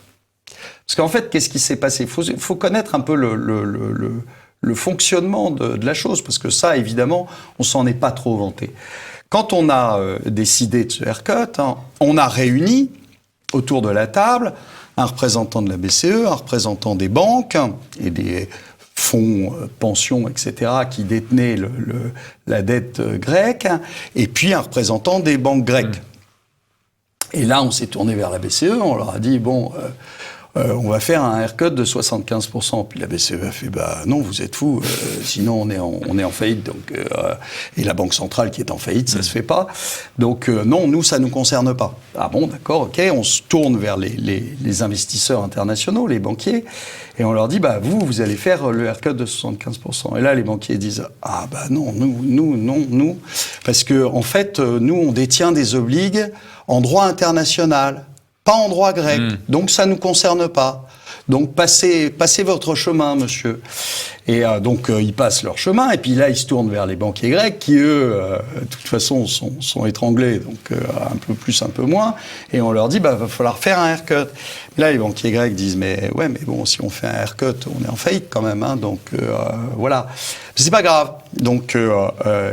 Parce qu'en fait, qu'est-ce qui s'est passé ? Il faut connaître un peu le fonctionnement de la chose, parce que ça, évidemment, on s'en est pas trop vanté. Quand on a décidé de ce haircut, on a réuni autour de la table un représentant de la BCE, un représentant des banques et des fonds, pensions, etc., qui détenaient la dette grecque, et puis un représentant des banques grecques. Et là, on s'est tourné vers la BCE, on leur a dit, bon, on va faire un haircut de 75%. Puis la BCE a fait, bah non, vous êtes fous, sinon on est en faillite. Donc, et la Banque centrale qui est en faillite, ça se fait pas. Donc non, nous, ça nous concerne pas. Ah bon, d'accord, ok, on se tourne vers les investisseurs internationaux, les banquiers, et on leur dit, bah vous allez faire le haircut de 75%. Et là, les banquiers disent, ah bah non, nous, parce que en fait, nous, on détient des obligues en droit international. Pas en droit grec, donc ça ne nous concerne pas. Donc passez votre chemin, monsieur. Et donc ils passent leur chemin, et puis là ils se tournent vers les banquiers grecs qui, eux, de toute façon, sont étranglés, donc un peu plus, un peu moins, et on leur dit, va falloir faire un haircut. Et là les banquiers grecs disent, mais bon, si on fait un haircut, on est en faillite quand même, hein, donc voilà. C'est pas grave. Donc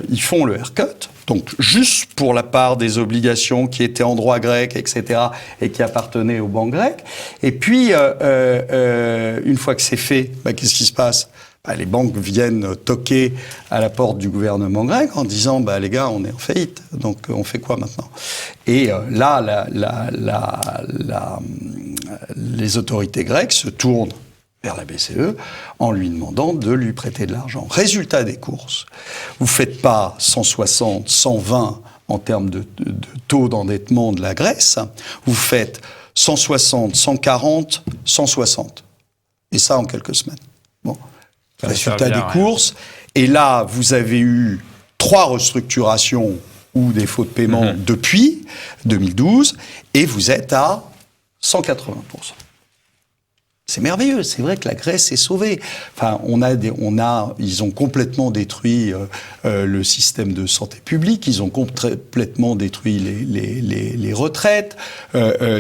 ils font le haircut. Donc, juste pour la part des obligations qui étaient en droit grec, etc., et qui appartenaient aux banques grecques. Et puis, une fois que c'est fait, qu'est-ce qui se passe ? Les banques viennent toquer à la porte du gouvernement grec en disant, les gars, on est en faillite, donc on fait quoi maintenant ? Et là, les autorités grecques se tournent vers la BCE en lui demandant de lui prêter de l'argent. Résultat des courses, vous ne faites pas 160, 120 en termes de taux d'endettement de la Grèce, vous faites 160, 140, 160. Et ça en quelques semaines. Bon. Résultat des courses. Et là, vous avez eu 3 restructurations ou défauts de paiement depuis 2012, et vous êtes à 180%. C'est merveilleux, c'est vrai que la Grèce est sauvée. Enfin, ils ont complètement détruit le système de santé publique, ils ont complètement détruit les retraites.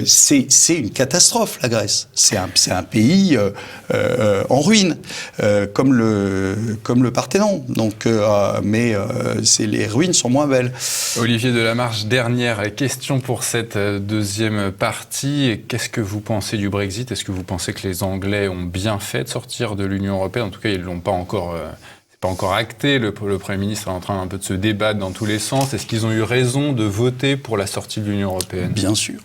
C'est une catastrophe, la Grèce. C'est un pays en ruine, comme le Parthénon. Donc, les ruines sont moins belles. Olivier Delamarche, dernière question pour cette deuxième partie. Qu'est-ce que vous pensez du Brexit ? Est-ce que vous pensez que les Anglais ont bien fait de sortir de l'Union européenne ? En tout cas, ils l'ont pas encore. C'est pas encore acté. Le Premier ministre est en train un peu de se débattre dans tous les sens. Est-ce qu'ils ont eu raison de voter pour la sortie de l'Union européenne ? Bien sûr.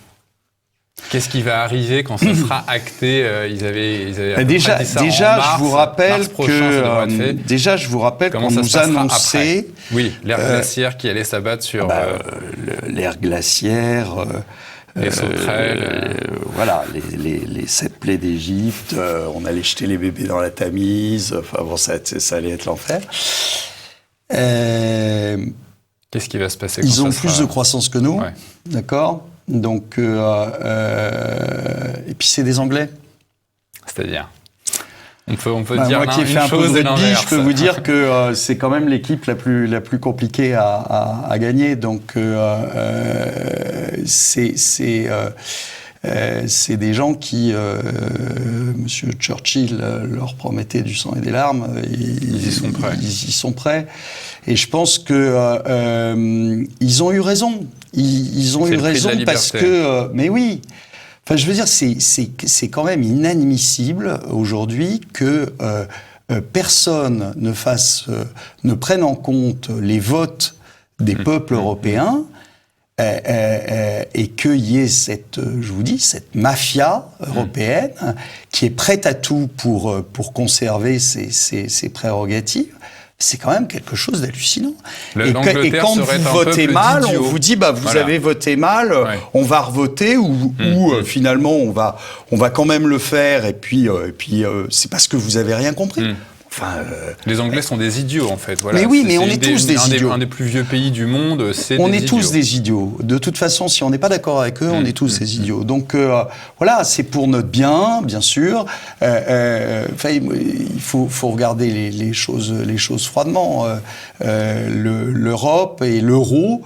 Qu'est-ce qui va arriver quand ce sera acté ? Ils avaient déjà, je vous rappelle qu'on nous annonçait l'air glaciaire qui allait s'abattre sur l'air glaciaire. Les sauterelles. Voilà, les 7 plaies d'Égypte, on allait jeter les bébés dans la Tamise, enfin bon, ça allait être l'enfer. Qu'est-ce qui va se passer ? Ils ont plus de croissance que nous, d'accord ? Donc, et puis c'est des Anglais. C'est-à-dire ? On peut dire moi qui ai fait un peu de rugby, je peux vous dire que c'est quand même l'équipe la plus compliquée à gagner. Donc c'est des gens qui, Monsieur Churchill leur promettait du sang et des larmes. Ils y sont prêts. Ils y sont prêts. Et je pense que ils ont eu raison. Ils ont eu raison parce que, mais oui. Enfin, je veux dire, c'est quand même inadmissible aujourd'hui que personne ne prenne en compte les votes des peuples européens et qu'il y ait cette mafia européenne qui est prête à tout pour conserver ses prérogatives. C'est quand même quelque chose d'hallucinant. Et quand vous votez mal, on vous dit vous avez voté mal, on va revoter ou finalement on va quand même le faire et puis c'est parce que vous avez rien compris. Les Anglais sont des idiots, en fait. Voilà. Mais oui, mais on est tous des idiots. Un des plus vieux pays du monde, on est tous des idiots. De toute façon, si on n'est pas d'accord avec eux, on est tous des idiots. Donc voilà, c'est pour notre bien, bien sûr. Il faut regarder les choses froidement. L'Europe et l'euro,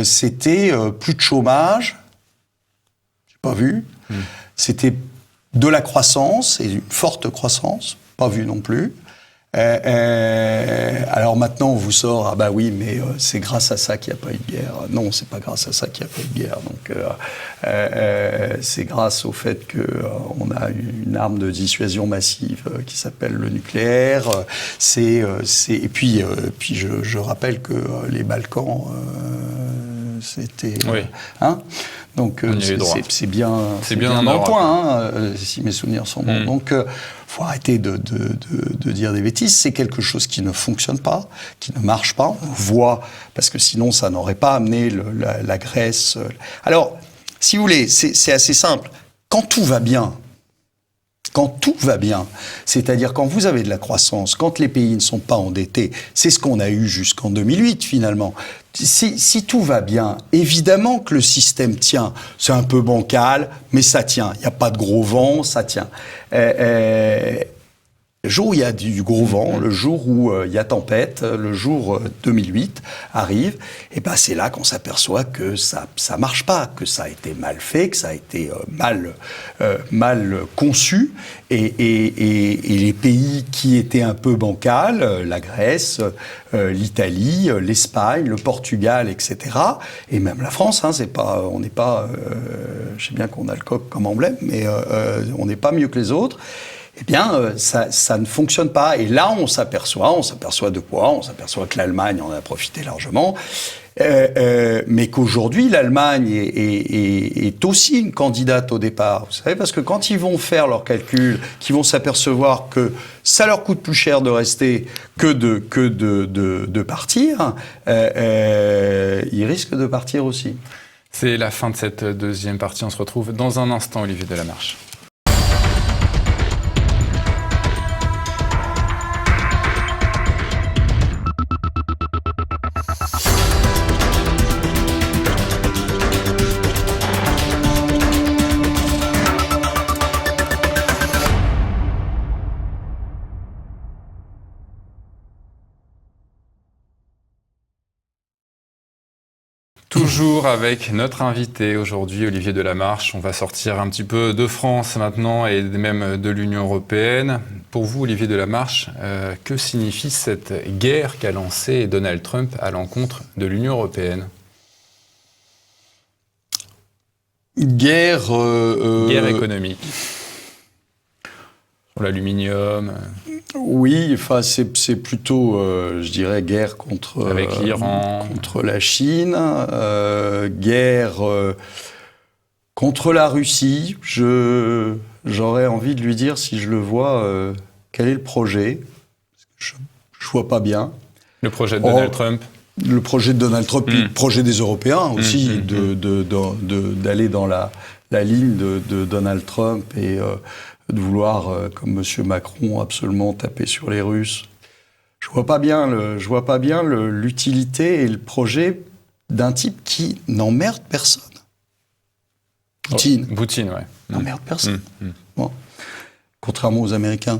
c'était plus de chômage. J'ai pas vu. C'était de la croissance et une forte croissance. Pas vu non plus. Alors maintenant on vous sort c'est grâce à ça qu'il n'y a pas eu de guerre. Non, c'est pas grâce à ça qu'il n'y a pas eu de guerre. Donc c'est grâce au fait que on a une arme de dissuasion massive qui s'appelle le nucléaire. Et puis je rappelle que les Balkans c'était donc c'est bien dans le point si mes souvenirs sont bons. Donc faut arrêter de dire des bêtises. C'est quelque chose qui ne fonctionne pas, qui ne marche pas. On voit, parce que sinon ça n'aurait pas amené la Grèce. Alors, si vous voulez, c'est assez simple. Quand tout va bien, c'est-à-dire quand vous avez de la croissance, quand les pays ne sont pas endettés, c'est ce qu'on a eu jusqu'en 2008 finalement. si tout va bien, évidemment que le système tient. C'est un peu bancal, mais ça tient. Il n'y a pas de gros vent, ça tient. Le jour où il y a du gros vent, le jour où il y a tempête, le jour 2008 arrive, et ben c'est là qu'on s'aperçoit que ça marche pas, que ça a été mal fait, que ça a été mal conçu, et les pays qui étaient un peu bancals, la Grèce, l'Italie, l'Espagne, le Portugal, etc., et même la France, hein, on n'est pas, je sais bien qu'on a le coq comme emblème, mais on n'est pas mieux que les autres. Eh bien, ça ne fonctionne pas. Et là, on s'aperçoit de quoi? On s'aperçoit que l'Allemagne en a profité largement, mais qu'aujourd'hui, l'Allemagne est aussi une candidate au départ. Vous savez, parce que quand ils vont faire leurs calculs, qu'ils vont s'apercevoir que ça leur coûte plus cher de rester que de partir, ils risquent de partir aussi. C'est la fin de cette deuxième partie. On se retrouve dans un instant, Olivier Delamarche. Toujours avec notre invité aujourd'hui, Olivier Delamarche. On va sortir un petit peu de France maintenant et même de l'Union européenne. Pour vous, Olivier Delamarche, que signifie cette guerre qu'a lancée Donald Trump à l'encontre de l'Union européenne ? Guerre économique. Sur l'aluminium. Oui, enfin c'est plutôt, je dirais, guerre contre avec l'Iran, contre la Chine, guerre contre la Russie. J'aurais envie de lui dire, si je le vois, quel est le projet ? Je vois pas bien. Le projet de Donald Trump. Le projet de Donald Trump, puis le projet des Européens aussi, d'aller dans la ligne de Donald Trump et de vouloir, comme M. Macron, absolument taper sur les Russes. Je vois pas bien l'utilité et le projet d'un type qui n'emmerde personne. Poutine. Poutine, ouais. N'emmerde personne. Bon. Contrairement aux Américains,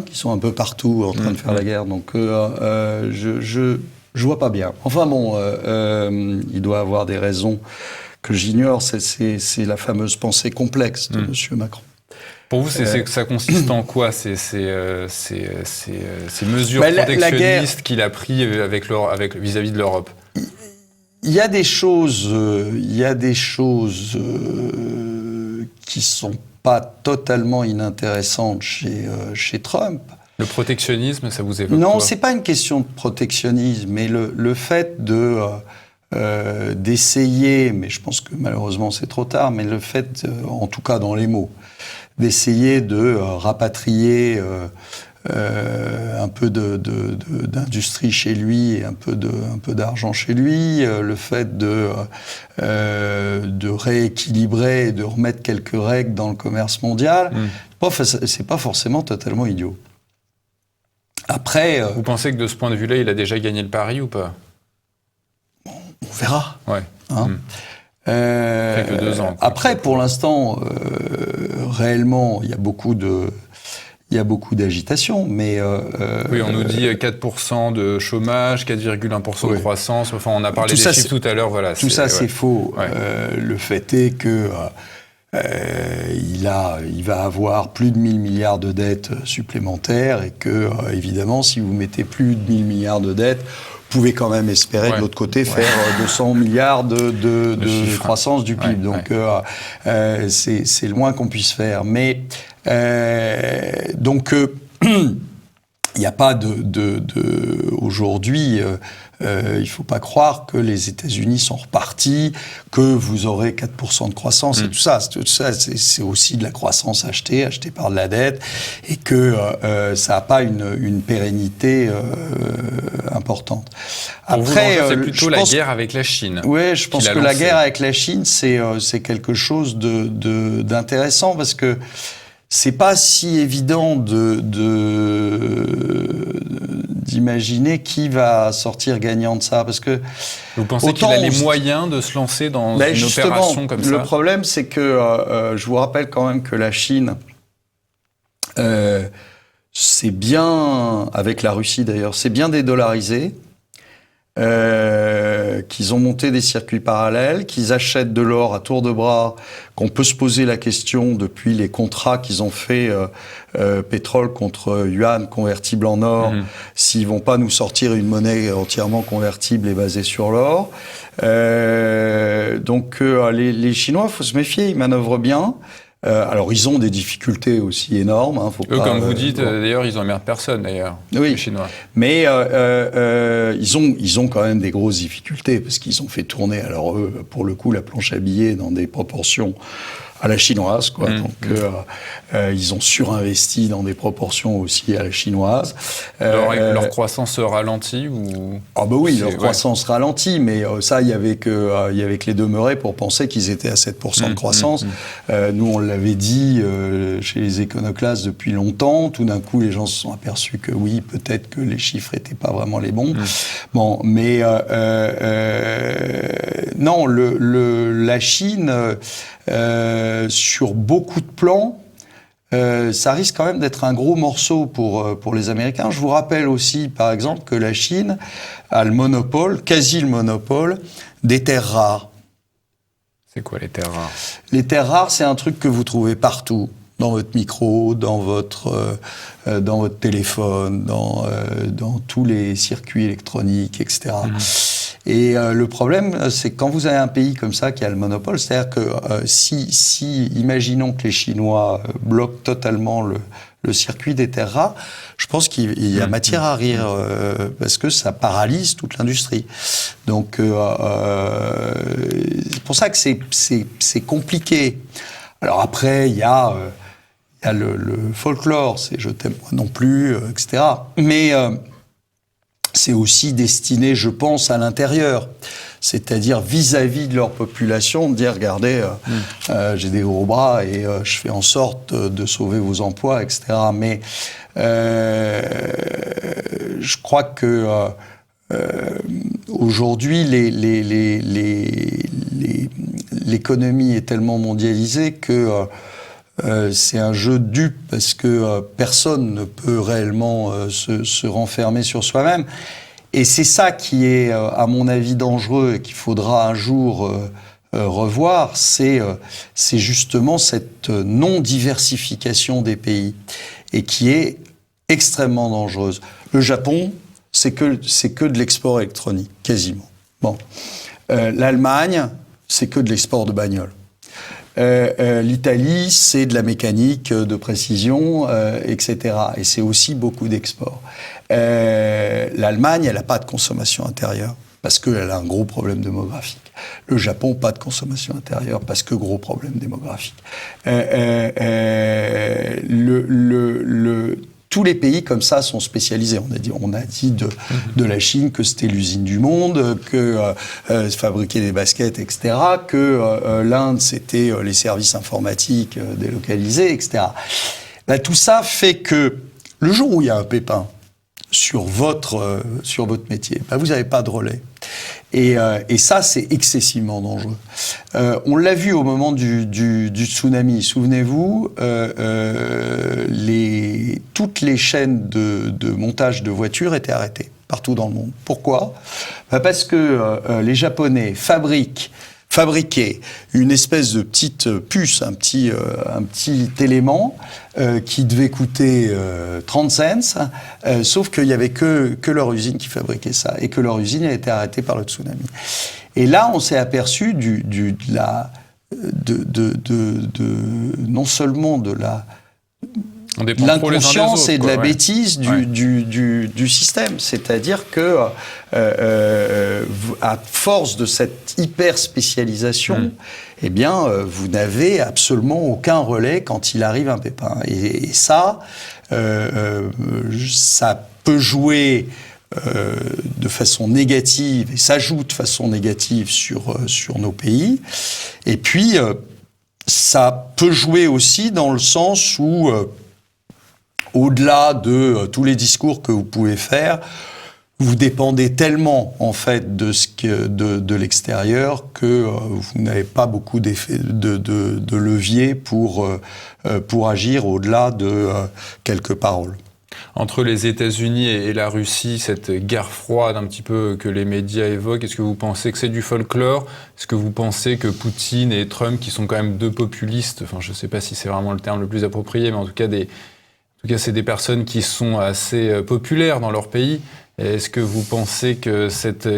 qui sont un peu partout en train de faire la guerre. Donc, je vois pas bien. Enfin bon, il doit avoir des raisons que j'ignore. C'est la fameuse pensée complexe de M. Macron. Pour vous, ça consiste en quoi, ces mesures protectionnistes qu'il a prises vis-à-vis de l'Europe ? Il y a des choses qui sont pas totalement inintéressantes chez Trump. Le protectionnisme, ça vous évoque quoi ? Non, c'est pas une question de protectionnisme, mais le fait d'essayer, mais je pense que malheureusement c'est trop tard, mais le fait, en tout cas dans les mots, d'essayer de rapatrier un peu d'industrie chez lui et un peu d'argent chez lui, le fait de rééquilibrer et de remettre quelques règles dans le commerce mondial, c'est pas forcément totalement idiot. Après, vous pensez que de ce point de vue-là, il a déjà gagné le pari ou pas ? On verra. Ouais. Fait que 2 ans. Après, pour l'instant, réellement, il y a beaucoup d'agitation, mais... oui, on nous dit 4% de chômage, 4,1% de croissance. Enfin, on a parlé des chiffres tout à l'heure. Voilà, tout ça, c'est faux. Ouais. Le fait est que il va avoir plus de 1000 milliards de dettes supplémentaires et que, évidemment, si vous mettez plus de 1000 milliards de dettes, vous pouvez quand même espérer de l'autre côté faire 200 milliards de croissance du PIB. Donc, c'est le moins qu'on puisse faire. Mais, donc, il n'y a pas aujourd'hui... il ne faut pas croire que les États-Unis sont repartis, que vous aurez 4% de croissance et tout ça. C'est aussi de la croissance achetée par de la dette, et que ça n'a pas une pérennité importante. Après, c'est plutôt la guerre avec la Chine. Oui, je pense que la guerre avec la Chine, c'est quelque chose d'intéressant, parce que c'est pas si évident d'imaginer qui va sortir gagnant de ça, parce que vous pensez qu'il a les moyens de se lancer dans une opération comme ça? Le problème, c'est que je vous rappelle quand même que la Chine, c'est bien, avec la Russie d'ailleurs, c'est bien dédollarisé. Qu'ils ont monté des circuits parallèles, qu'ils achètent de l'or à tour de bras, qu'on peut se poser la question depuis les contrats qu'ils ont fait pétrole contre yuan convertible en or, s'ils vont pas nous sortir une monnaie entièrement convertible et basée sur l'or. Donc les Chinois, faut se méfier, ils manœuvrent bien. Alors, ils ont des difficultés aussi énormes. Hein, eux, comme vous dites, d'ailleurs, ils n'emmerdent personne, d'ailleurs, oui, les Chinois. Mais ils ont quand même des grosses difficultés, parce qu'ils ont fait tourner, alors eux, pour le coup, la planche à billets dans des proportions à la chinoise, quoi. Donc, ils ont surinvesti dans des proportions aussi à la chinoise. Leur croissance ralentit ou... Ah bah oui, leur croissance ralentit, mais ça, il y avait que les demeurés pour penser qu'ils étaient à 7% de croissance. Nous, on l'avait dit chez les éconoclastes depuis longtemps. Tout d'un coup, les gens se sont aperçus que oui, peut-être que les chiffres n'étaient pas vraiment les bons. Bon, mais non, la Chine... sur beaucoup de plans, ça risque quand même d'être un gros morceau pour les Américains. Je vous rappelle aussi, par exemple, que la Chine a le monopole, quasi le monopole, des terres rares. C'est quoi les terres rares? Les terres rares, c'est un truc que vous trouvez partout. Dans votre micro, dans votre téléphone, dans tous les circuits électroniques, etc. Et le problème, c'est que quand vous avez un pays comme ça qui a le monopole, c'est-à-dire que si imaginons que les Chinois bloquent totalement le circuit des terres rares, je pense qu'il y a matière à rire, parce que ça paralyse toute l'industrie. Donc, c'est pour ça que c'est compliqué. Alors après, il y a le folklore, c'est « je t'aime moi non plus », etc. Mais c'est aussi destiné, je pense, à l'intérieur. C'est-à-dire vis-à-vis de leur population, de dire « regardez, j'ai des gros bras et je fais en sorte de sauver vos emplois », etc. Mais je crois que aujourd'hui, l'économie est tellement mondialisée que c'est un jeu de dupes, parce que personne ne peut réellement se renfermer sur soi-même. Et c'est ça qui est, à mon avis, dangereux et qu'il faudra un jour revoir, c'est justement cette non-diversification des pays, et qui est extrêmement dangereuse. Le Japon, c'est que de l'export électronique, quasiment. Bon. L'Allemagne, c'est que de l'export de bagnoles. L'Italie, c'est de la mécanique de précision, etc. Et c'est aussi beaucoup d'export. L'Allemagne, elle n'a pas de consommation intérieure, parce qu'elle a un gros problème démographique. Le Japon, pas de consommation intérieure, parce que gros problème démographique. Tous les pays comme ça sont spécialisés. On a dit de la Chine que c'était l'usine du monde, que fabriquer des baskets, etc., que l'Inde, c'était les services informatiques délocalisés, etc. Là, tout ça fait que le jour où il y a un pépin sur votre métier, vous n'avez pas de relais. Et ça, c'est excessivement dangereux. On l'a vu au moment du tsunami. Souvenez-vous, toutes les chaînes de montage de voitures étaient arrêtées partout dans le monde. Pourquoi ? Parce que les Japonais fabriquaient une espèce de petite puce, un petit élément qui devait coûter 30 cents, sauf qu'il n'y avait que leur usine qui fabriquait ça, et que leur usine a été arrêtée par le tsunami. Et là, on s'est aperçu non seulement de l'inconscience et de la bêtise du système. C'est-à-dire que, à force de cette hyper-spécialisation, eh bien, vous n'avez absolument aucun relais quand il arrive un pépin. Et ça, ça peut jouer de façon négative, et ça joue de façon négative sur nos pays. Et puis, ça peut jouer aussi dans le sens où, au-delà de tous les discours que vous pouvez faire, vous dépendez tellement en fait de l'extérieur que vous n'avez pas beaucoup de levier pour agir au-delà de quelques paroles. Entre les États-Unis et la Russie, cette guerre froide un petit peu que les médias évoquent, est-ce que vous pensez que c'est du folklore ? Est-ce que vous pensez que Poutine et Trump, qui sont quand même deux populistes, enfin je ne sais pas si c'est vraiment le terme le plus approprié, mais en tout cas c'est des personnes qui sont assez populaires dans leur pays. Est-ce que vous pensez que cette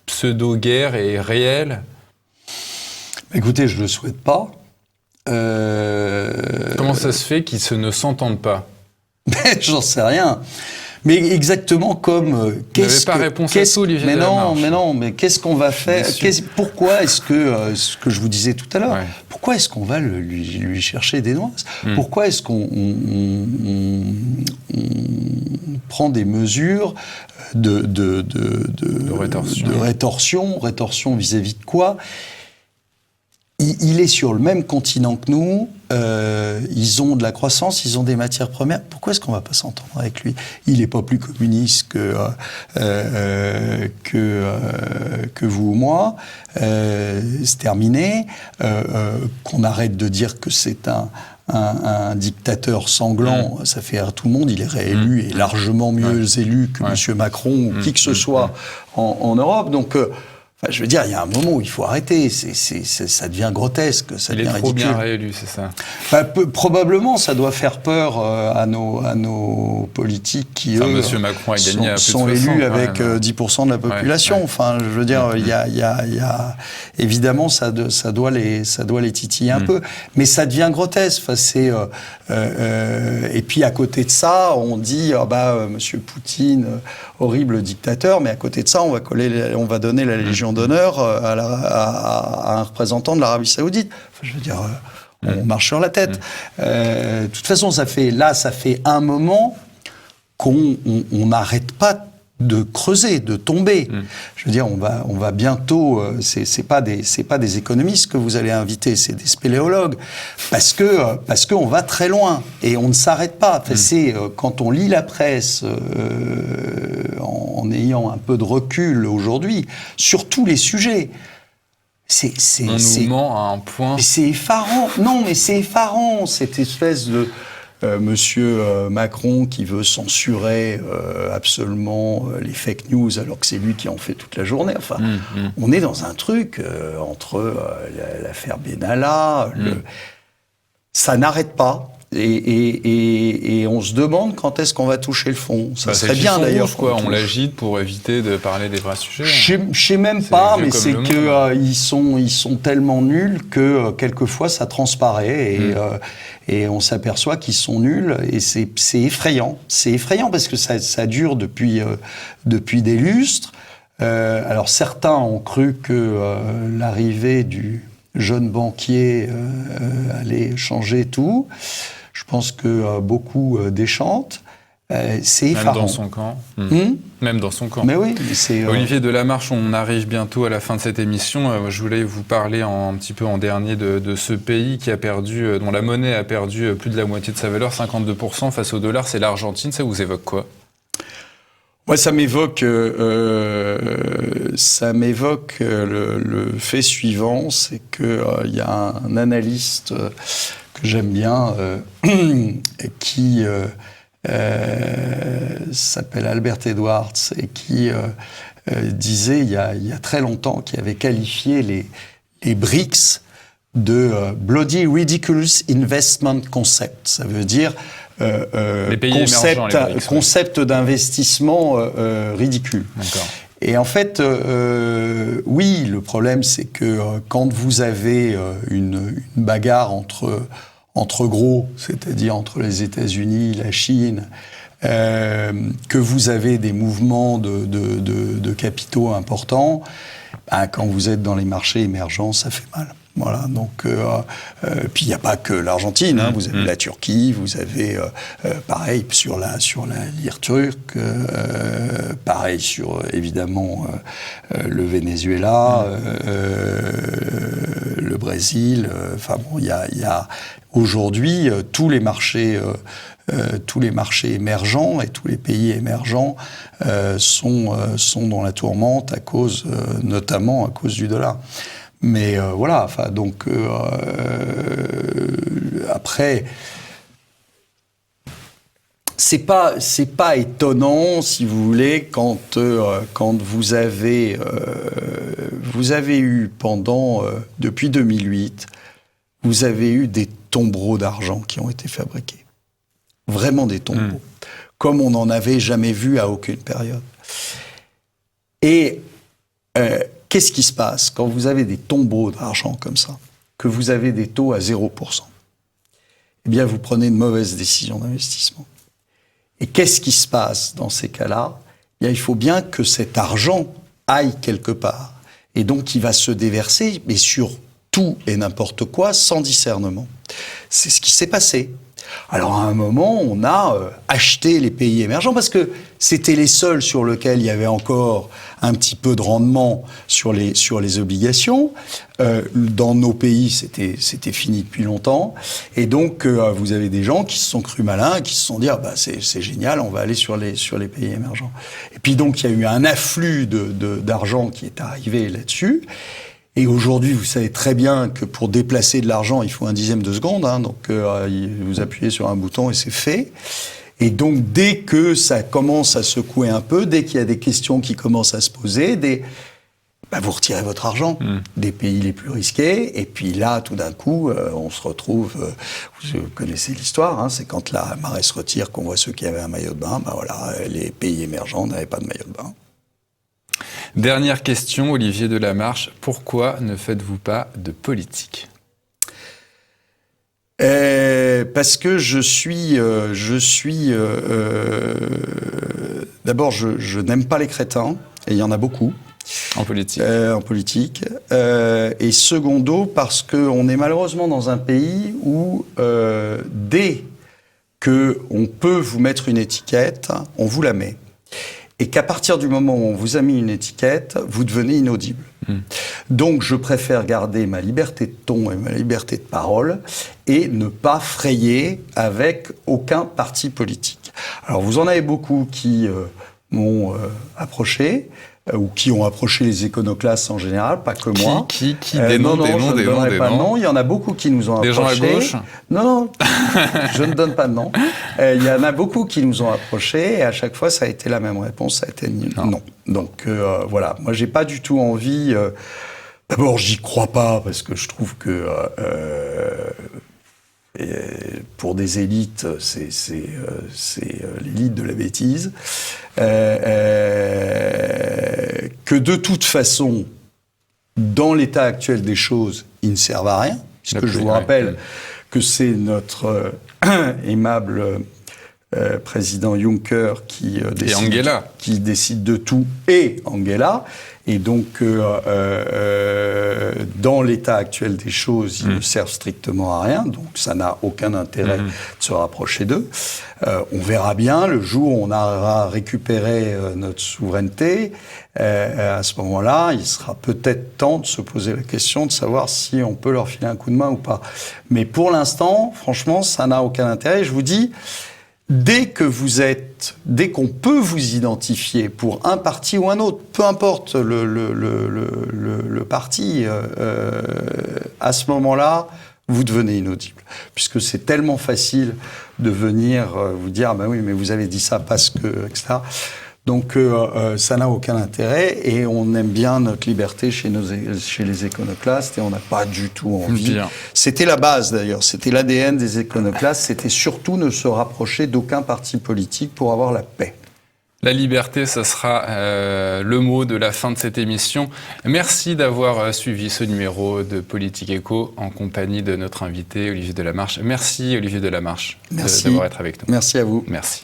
pseudo-guerre est réelle ? Écoutez, je ne le souhaite pas. Comment ça se fait qu'ils ne s'entendent pas ? J'en sais rien. Mais exactement comme... Vous n'avez pas réponse à tout, Olivier Delamarche. Mais qu'est-ce qu'on va faire ? Pourquoi est-ce que, ce que je vous disais tout à l'heure, pourquoi est-ce qu'on va lui chercher des noises ? Pourquoi est-ce qu'on prend des mesures de rétorsion vis-à-vis de quoi ? Il est sur le même continent que nous, ils ont de la croissance, ils ont des matières premières. Pourquoi est-ce qu'on ne va pas s'entendre avec lui ? Il n'est pas plus communiste que vous ou moi. C'est terminé. Qu'on arrête de dire que c'est un dictateur sanglant, ça fait rire tout le monde. Il est réélu et largement mieux élu que M. Macron ou qui que ce soit en Europe. Donc... je veux dire, il y a un moment où il faut arrêter. Ça devient grotesque, ça devient ridicule. Il est trop bien réélu, c'est ça. Probablement, ça doit faire peur à nos politiques qui, eux, Monsieur Macron a gagné à plus de 60, sont élus avec 10% de la population. Enfin, je veux dire, il y a évidemment, ça doit les titiller un peu. Mais ça devient grotesque. Enfin, et puis, à côté de ça, on dit, Monsieur Poutine, horrible dictateur, mais à côté de ça, on va donner la Légion d'honneur à un représentant de l'Arabie Saoudite. Enfin, je veux dire, on marche sur la tête. De toute façon, ça fait un moment qu'on n'arrête pas de creuser, de tomber. Je veux dire, on va bientôt. C'est pas des économistes que vous allez inviter, c'est des spéléologues, parce que on va très loin et on ne s'arrête pas. Enfin, c'est quand on lit la presse en ayant un peu de recul aujourd'hui sur tous les sujets. On nous ment à un point. C'est effarant. Non, mais c'est effarant cette espèce de Monsieur Macron qui veut censurer absolument les fake news alors que c'est lui qui en fait toute la journée. Enfin, on est dans un truc entre l'affaire Benalla, ça n'arrête pas. Et on se demande quand est-ce qu'on va toucher le fond. Ça serait bien d'ailleurs. On l'agite pour éviter de parler des vrais sujets. Je sais même pas, mais c'est que ils sont tellement nuls que quelquefois ça transparaît et on s'aperçoit qu'ils sont nuls et c'est effrayant. C'est effrayant parce que ça dure depuis des lustres. Alors certains ont cru que l'arrivée du jeune banquier allait changer tout. Je pense que beaucoup déchantent. C'est effarant. Même dans son camp. Même dans son camp. Mais oui. C'est, Olivier Delamarche, on arrive bientôt à la fin de cette émission. Je voulais vous parler un petit peu en dernier de ce pays qui a perdu, dont la monnaie a perdu plus de la moitié de sa valeur, 52% face au dollar. C'est l'Argentine. Ça vous évoque quoi ? Moi, ça m'évoque le fait suivant, c'est que il y a un analyste que j'aime bien qui s'appelle Albert Edwards et qui disait il y a très longtemps, qui avait qualifié les BRICS de Bloody Ridiculous Investment Concept. Ça veut dire concept d'investissement ridicule. D'accord. Et en fait, oui, le problème, c'est que quand vous avez une bagarre entre gros, c'est-à-dire entre les États-Unis, la Chine, que vous avez des mouvements de capitaux importants, quand vous êtes dans les marchés émergents, ça fait mal. Voilà, donc puis il n'y a pas que l'Argentine, hein, vous avez la Turquie, vous avez pareil sur la lire turque, pareil sur évidemment le Venezuela, le Brésil. Enfin bon, il y a aujourd'hui tous les marchés émergents et tous les pays émergents sont dans la tourmente notamment à cause du dollar. Mais voilà, enfin donc après, c'est pas étonnant si vous voulez quand vous avez eu depuis 2008, vous avez eu des tombereaux d'argent qui ont été fabriqués, vraiment des tombereaux, comme on n'en avait jamais vu à aucune période. Et qu'est-ce qui se passe quand vous avez des tombeaux d'argent comme ça, que vous avez des taux à 0%? Eh bien, vous prenez une mauvaise décision d'investissement. Et qu'est-ce qui se passe dans ces cas-là? Eh bien, il faut bien que cet argent aille quelque part. Et donc, il va se déverser, mais sur tout et n'importe quoi, sans discernement. C'est ce qui s'est passé. Alors, à un moment, on a acheté les pays émergents parce que c'était les seuls sur lesquels il y avait encore un petit peu de rendement sur les obligations. Dans nos pays, c'était fini depuis longtemps. Et donc, vous avez des gens qui se sont crus malins, qui se sont dit, c'est génial, on va aller sur les pays émergents. Et puis donc, il y a eu un afflux d'argent qui est arrivé là-dessus. Et aujourd'hui, vous savez très bien que pour déplacer de l'argent, il faut 1/10 de seconde. Hein, donc, vous appuyez sur un bouton et c'est fait. Et donc, dès que ça commence à secouer un peu, dès qu'il y a des questions qui commencent à se poser, vous retirez votre argent des pays les plus risqués. Et puis là, tout d'un coup, on se retrouve... vous connaissez l'histoire, hein, c'est quand la marée se retire qu'on voit ceux qui avaient un maillot de bain. Voilà, les pays émergents n'avaient pas de maillot de bain. Dernière question, Olivier Delamarche. Pourquoi ne faites-vous pas de politique ? Parce que d'abord, je n'aime pas les crétins, et il y en a beaucoup. En politique. Et secondo, parce qu'on est malheureusement dans un pays où, dès qu'on peut vous mettre une étiquette, on vous la met. Et qu'à partir du moment où on vous a mis une étiquette, vous devenez inaudible. Donc, je préfère garder ma liberté de ton et ma liberté de parole et ne pas frayer avec aucun parti politique. Alors, vous en avez beaucoup qui m'ont approché, ou qui ont approché les éconoclastes en général, pas que moi. Qui des noms, des noms, des noms, des noms. Il y en a beaucoup qui nous ont approchés. Des gens à gauche ? Non, je ne donne pas de nom. Il y en a beaucoup qui nous ont approchés, et à chaque fois, ça a été la même réponse, ça a été non. Donc, voilà. Moi, j'ai pas du tout envie... D'abord, j'y crois pas, parce que je trouve que... pour des élites, c'est l'élite de la bêtise. Que de toute façon, dans l'état actuel des choses, ils ne servent à rien. Puisque je vous rappelle que c'est notre aimable président Juncker qui décide de tout, et Angela. Et donc, dans l'état actuel des choses, ils ne servent strictement à rien. Donc, ça n'a aucun intérêt de se rapprocher d'eux. On verra bien le jour où on aura récupéré notre souveraineté. À ce moment-là, il sera peut-être temps de se poser la question de savoir si on peut leur filer un coup de main ou pas. Mais pour l'instant, franchement, ça n'a aucun intérêt. Je vous dis... Dès qu'on peut vous identifier pour un parti ou un autre, peu importe le parti, à ce moment-là, vous devenez inaudible. Puisque c'est tellement facile de venir vous dire, oui, mais vous avez dit ça parce que, etc. Donc, ça n'a aucun intérêt, et on aime bien notre liberté chez les éconoclastes, et on n'a pas du tout envie. Bien. C'était la base d'ailleurs, c'était l'ADN des éconoclastes, c'était surtout ne se rapprocher d'aucun parti politique pour avoir la paix. La liberté, ça sera le mot de la fin de cette émission. Merci d'avoir suivi ce numéro de Politique Éco en compagnie de notre invité Olivier Delamarche. Merci Olivier Delamarche d'avoir été avec nous. Merci à vous. Merci.